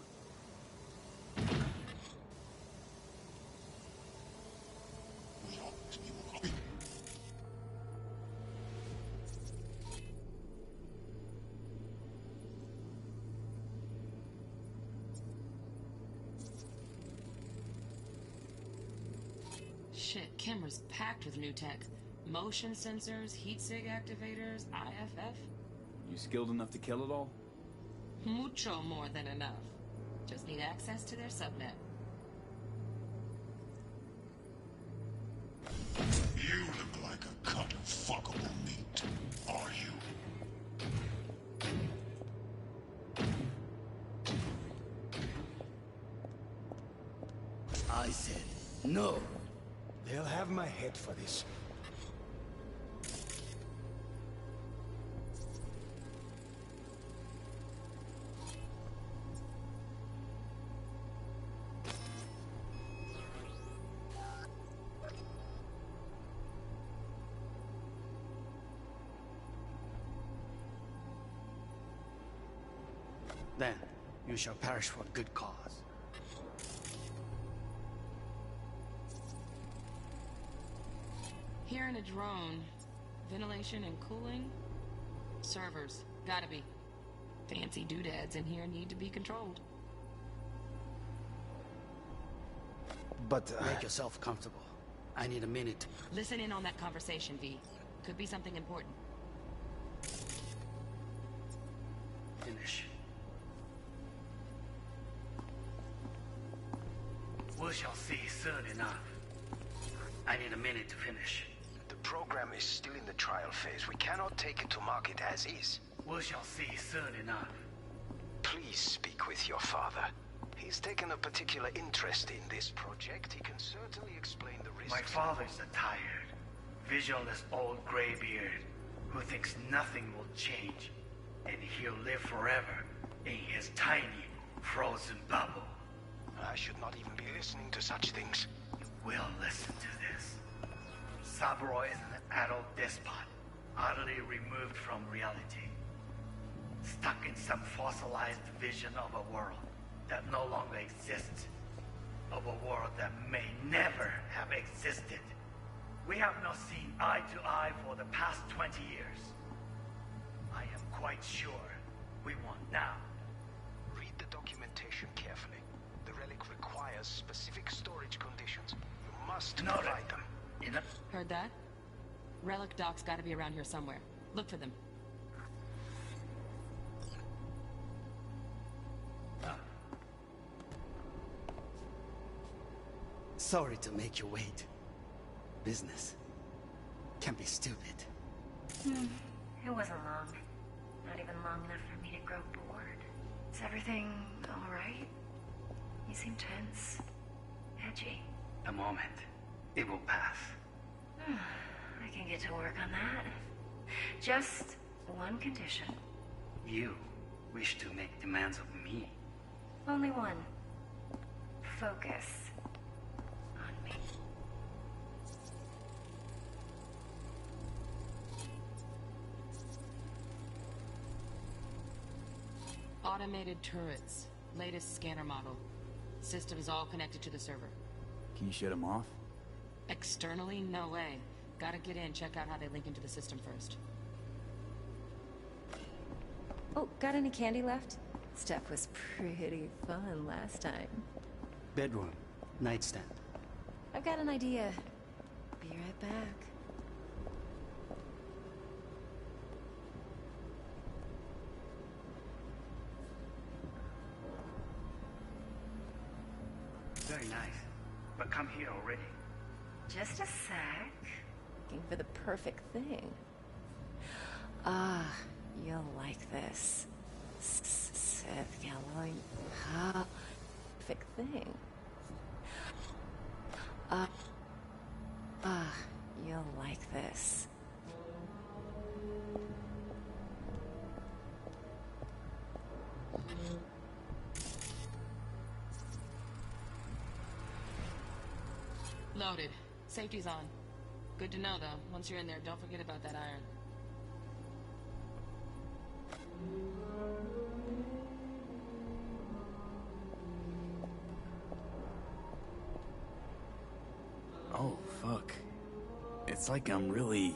K: Shit, camera's packed with new tech. Motion sensors, heat sig activators, IFF.
D: You skilled enough to kill it all?
K: Mucho more than enough. Just need access to their subnet.
R: You look like a cut of fuckable meat, are you?
S: I said no.
O: They'll have my head for this.
S: Then you shall perish for a good cause.
K: Here in a drone, ventilation and cooling? Servers, gotta be. Fancy doodads in here need to be controlled.
S: But, make yourself comfortable. I need a minute.
K: Listen in on that conversation, V. Could be something important.
S: Finish. We shall see soon enough. I need a minute to finish.
T: The program is still in the trial phase. We cannot take it to market as is.
S: We shall see soon enough.
T: Please speak with your father. He's taken a particular interest in this project. He can certainly explain the risks.
S: My father's a tired, visionless old graybeard who thinks nothing will change, and he'll live forever in his tiny, frozen bubble.
T: I should not even be listening to such things.
S: You will listen to this. Saburo is an adult despot, utterly removed from reality. Stuck in some fossilized vision of a world that no longer exists. Of a world that may never have existed. We have not seen eye to eye for the past 20 years. I am quite sure we want now.
T: Read the documentation carefully. The relic requires specific storage conditions. You must provide them.
K: Heard that? Relic docs gotta be around here somewhere. Look for them.
S: Sorry to make you wait. Business can be stupid.
L: It wasn't long. Not even long enough for me to grow bored. Is everything all right? You seem tense. Edgy.
S: A moment. It will pass.
L: I can get to work on that. Just one condition.
S: You wish to make demands of me.
L: Only one. Focus. On me.
K: Automated turrets. Latest scanner model. Systems all connected to the server.
D: Can you shut them off?
K: Externally, no way. Gotta get in, check out how they link into the system first.
L: Oh, got any candy left? Stuff was pretty fun last time.
S: Bedroom. Nightstand.
L: I've got an idea. Be right back.
S: Very nice. But come here already.
L: Just a sec. Looking for the perfect thing. Ah, you'll like this. Seth Galloy. Perfect thing. You'll like this.
K: Loaded. Safety's on. Good to know, though. Once you're in there, don't forget about that iron.
D: Oh, fuck. It's like I'm really...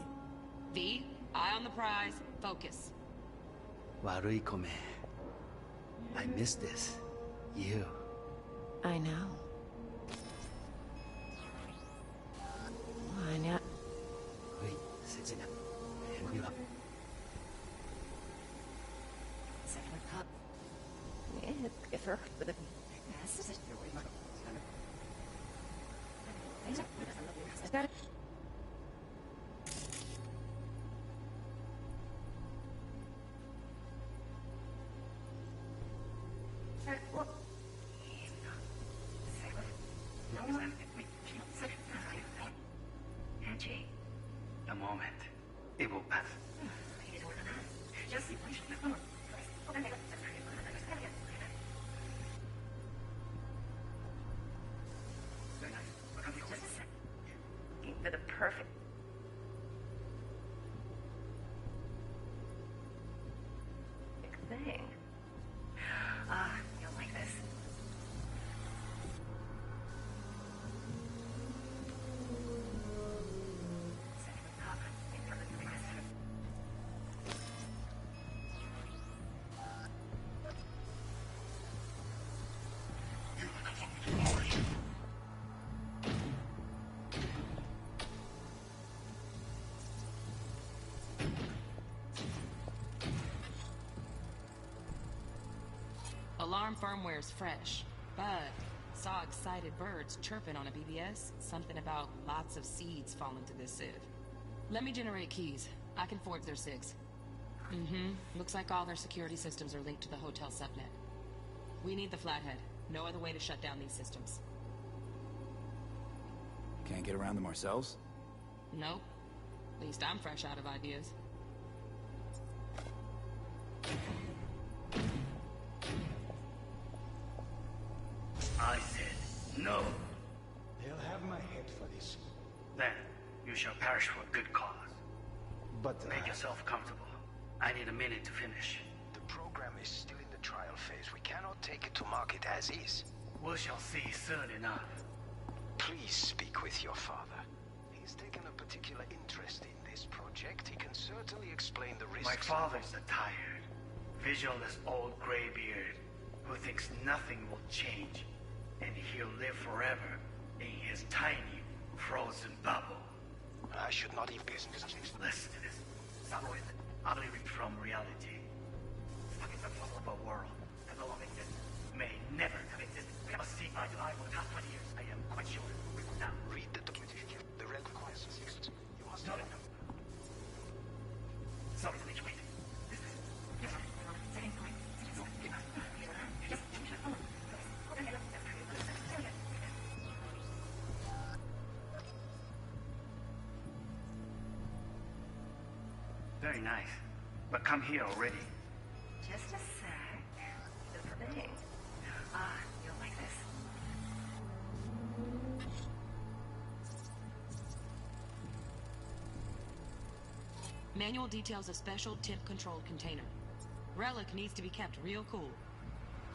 K: V, eye on the prize. Focus.
S: Warui kome. I miss this. You.
L: I know. I know.
S: Wait, sit down. Hand you up.
F: cipher with a S. Got it.
T: Angie, a moment. It will pass.
P: For the perfect thing. Ah, you'll like this.
K: Alarm firmware's fresh, but saw excited birds chirping on a BBS. Something about lots of seeds falling to this sieve. Let me generate keys. I can forge their SIGs. Looks like all their security systems are linked to the hotel subnet. We need the Flathead. No other way to shut down these systems.
D: Can't get around them ourselves?
K: Nope. At least I'm fresh out of ideas.
S: I said no.
T: They'll have my head for this.
S: Then you shall perish for a good cause.
T: But
S: Make yourself comfortable. I need a minute to finish.
T: the program is still in the trial phase. We cannot take it to market as is.
S: We shall see soon enough.
T: Please speak with your father. He's taken a particular interest in this project. He can certainly explain the risks.
S: My father's a tired, visionless old graybeard who thinks nothing will change, and he'll live forever in his tiny, frozen bubble.
T: I should not even
S: Listen to this. Cyberpunk, utterly ripped from reality. Stuck in the bubble of a world that no longer exists, may never have existed. We have seen eye to eye for the past 20 years. I am quite sure. Now,
T: read the documentation. The red requires assistance. You must
S: no,
T: know.
S: no. Sorry to make you wait. Very nice. But come here already.
P: Just a sec. The thing. Ah, you'll like this.
K: Manual details a special temp-controlled container. Relic needs to be kept real cool.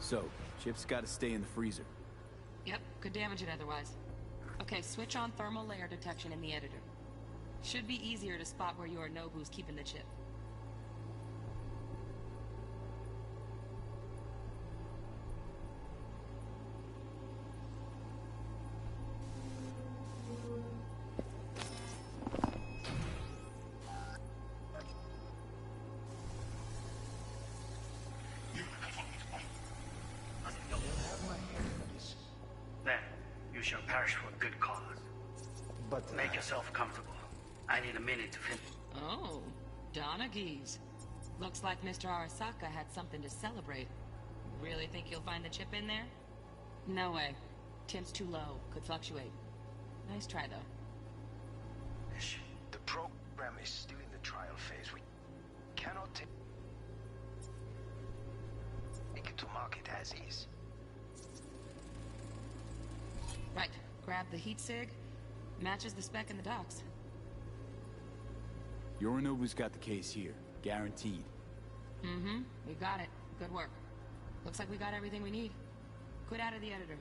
D: So, chip's gotta stay in the freezer.
K: Yep, could damage it otherwise. Okay, switch on thermal layer detection in the editor. Should be easier to spot where Yorinobu's keeping the chip.
S: Then, you shall perish for a good cause.
T: But
S: Make yourself comfortable. I need a minute to finish.
K: Oh, Donaghy's. Looks like Mr. Arasaka had something to celebrate. Really think you'll find the chip in there? No way. Temp's too low. Could fluctuate. Nice try, though.
T: the program is still in the trial phase. We cannot take it to market as is.
K: Right. Grab the heat sig. Matches the spec in the docks.
D: Yorinobu's got the case here. Guaranteed.
K: We got it. Good work. Looks like we got everything we need. Quit out of the editor.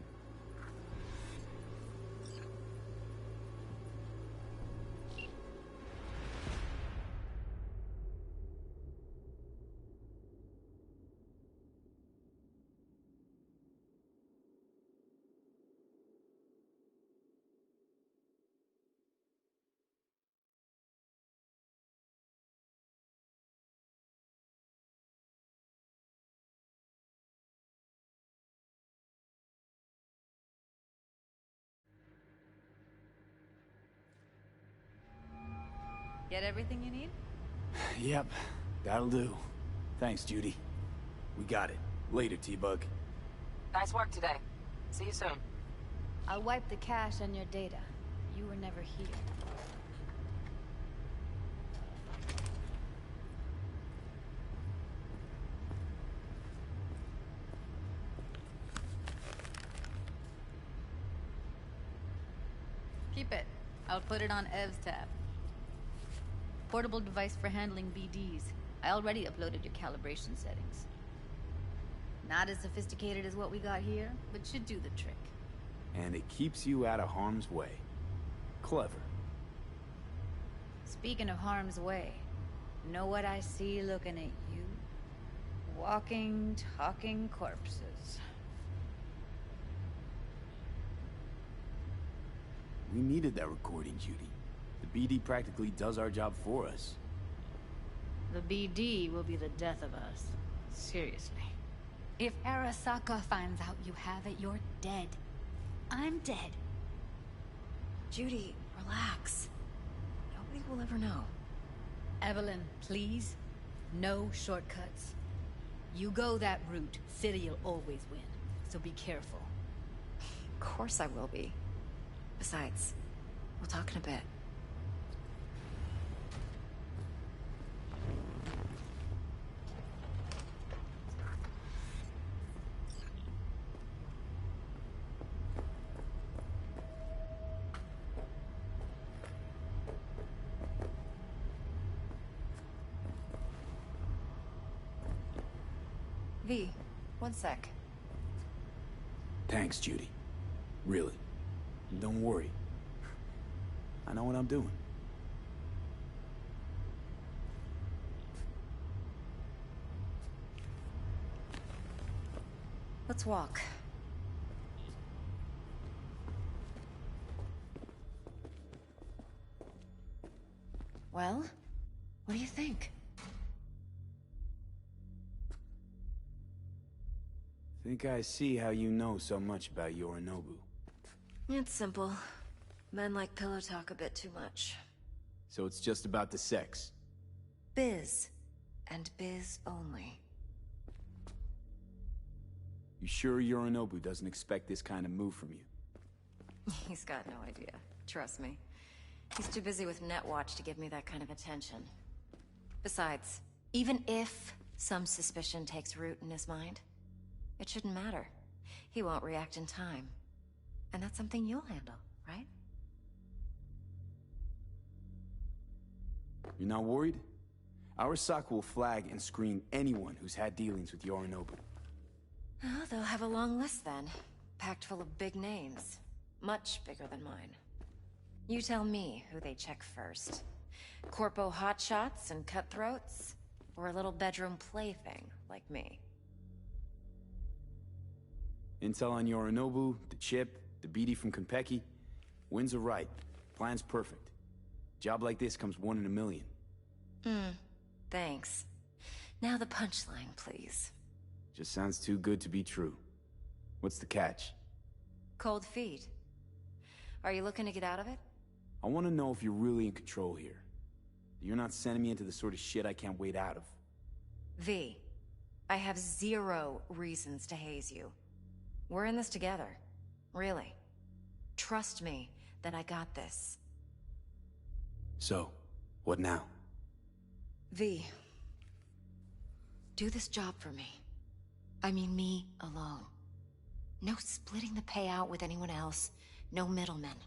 M: Get everything you need?
D: Yep, that'll do. Thanks, Judy. We got it. Later, T-Bug.
K: Nice work today. See you soon.
M: I'll wipe the cache on your data. You were never here. Keep it. I'll put it on Ev's tab. Portable device for handling BDs. I already uploaded your calibration settings. Not as sophisticated as what we got here, but should do the trick.
D: And it keeps you out of harm's way. Clever.
M: Speaking of harm's way, know what I see looking at you? Walking, talking corpses.
D: We needed that recording, Judy. The BD practically does our job for us.
M: The BD will be the death of us. Seriously. If Arasaka finds out you have it, you're dead. I'm dead.
L: Judy, relax. Nobody will ever know.
M: Evelyn, please. No shortcuts. You go that route, City'll always win. So be careful.
L: Of course I will be. Besides, we'll talk in a bit. V, one sec.
D: Thanks, Judy. Really. Don't worry. I know what I'm doing.
L: Let's walk. Well, what do you think?
D: Think I see how you know so much about Yorinobu.
L: It's simple. Men like pillow talk a bit too much.
D: So it's just about the sex.
L: Biz. And biz only.
D: You sure Yorinobu doesn't expect this kind of move from you?
L: He's got no idea. Trust me. He's too busy with Netwatch to give me that kind of attention. Besides, even if some suspicion takes root in his mind, it shouldn't matter. He won't react in time. And that's something you'll handle, right?
D: You're not worried? Arasaka will flag and screen anyone who's had dealings with Yorinobu.
L: Oh, they'll have a long list then. Packed full of big names. Much bigger than mine. You tell me who they check first. Corpo hotshots and cutthroats? Or a little bedroom plaything like me?
D: Intel on Yorinobu, the chip, the BD from Konpeki. Winds are right. Plan's perfect. Job like this comes 1 in a million.
L: Thanks. Now the punchline, please.
D: Just sounds too good to be true. What's the catch?
L: Cold feet. Are you looking to get out of it?
D: I want to know if you're really in control here. You're not sending me into the sort of shit I can't wait out of.
L: V, I have 0 reasons to haze you. We're in this together. Really. Trust me that I got this.
D: So, what now?
L: V, do this job for me. I mean me alone. No splitting the payout with anyone else. No middlemen.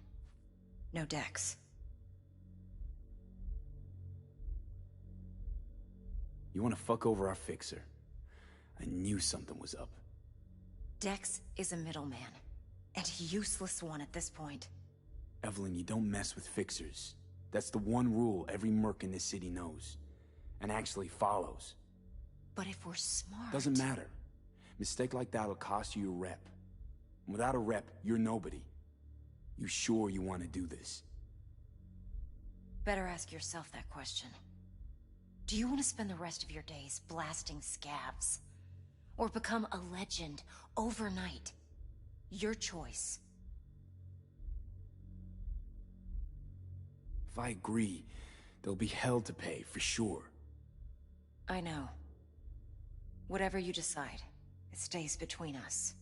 L: No Dex.
D: You want to fuck over our fixer? I knew something was up.
L: Dex is a middleman. And a useless one at this point.
D: Evelyn, you don't mess with fixers. That's the one rule every merc in this city knows. And actually follows.
L: But if we're smart...
D: Doesn't matter. Mistake like that'll cost you your rep. And without a rep, you're nobody. You sure you want to do this?
L: Better ask yourself that question. Do you want to spend the rest of your days blasting scabs? Or become a legend overnight? Your choice.
D: If I agree, There'll be hell to pay, for sure.
L: I know. Whatever you decide, it stays between us.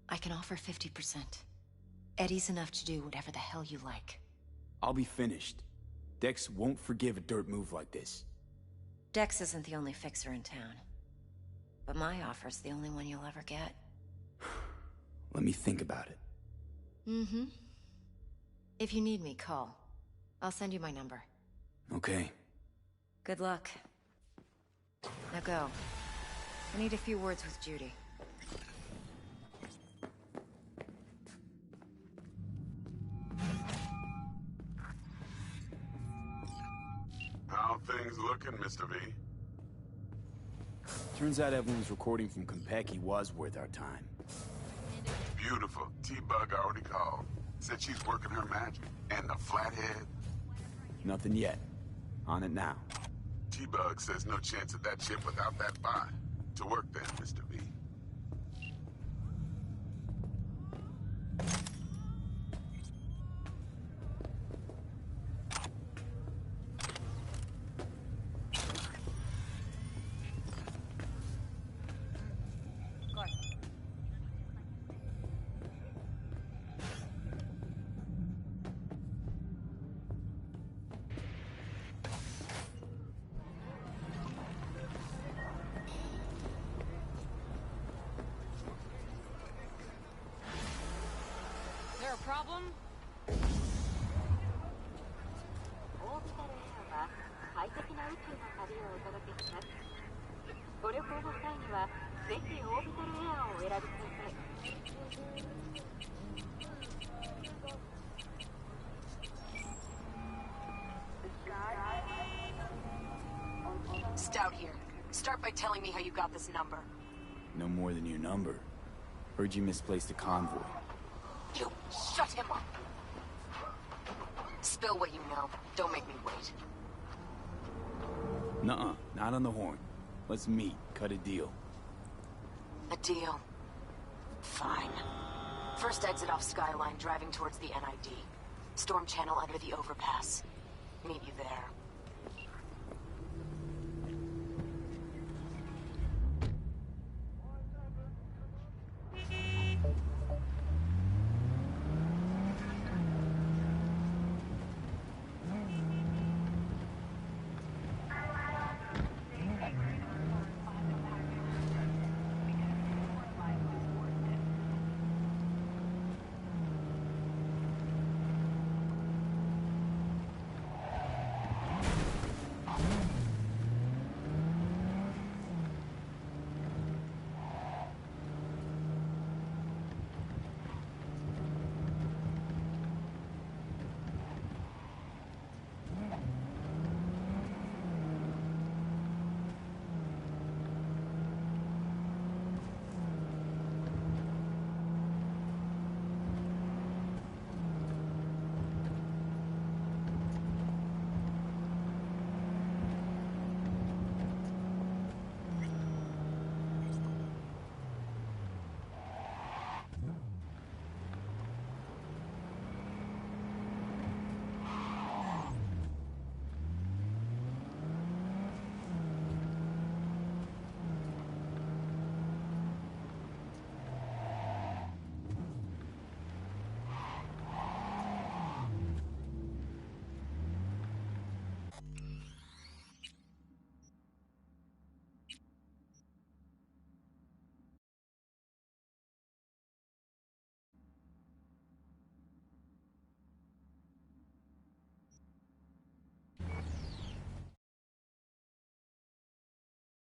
L: I can offer 50%. Eddie's enough to do whatever the hell you like.
D: I'll be finished. Dex won't forgive a dirt move like this.
L: Dex isn't the only fixer in town. But my offer's the only one you'll ever get.
D: Let me think about it.
L: Mm-hmm. If you need me, call. I'll send you my number.
D: Okay.
L: Good luck. Now go. I need a few words with Judy.
J: How things looking, Mr. V?
D: Turns out Evelyn's recording from Konpeki was worth our time.
J: Beautiful. T-Bug already called. Said she's working her magic. And the flathead?
D: Nothing yet. On it now.
J: T-Bug says no chance of that ship without that buy. To work then, Mr. V.
F: There a problem?
N: オービタルエアは快適な宇宙の旅をお届けします。ご旅行の際にはぜひオービタルエアをお選びください。
I: Stout here. Start by telling me how you got this number.
D: No more than your number. Heard you misplaced a convoy.
I: You shut him up. Spill what you know. Don't make me wait.
D: Nuh-uh, not on the horn. Let's meet, cut a deal.
I: A deal. Fine. First exit off Skyline, driving towards the NID. Storm channel under the overpass. Meet you there.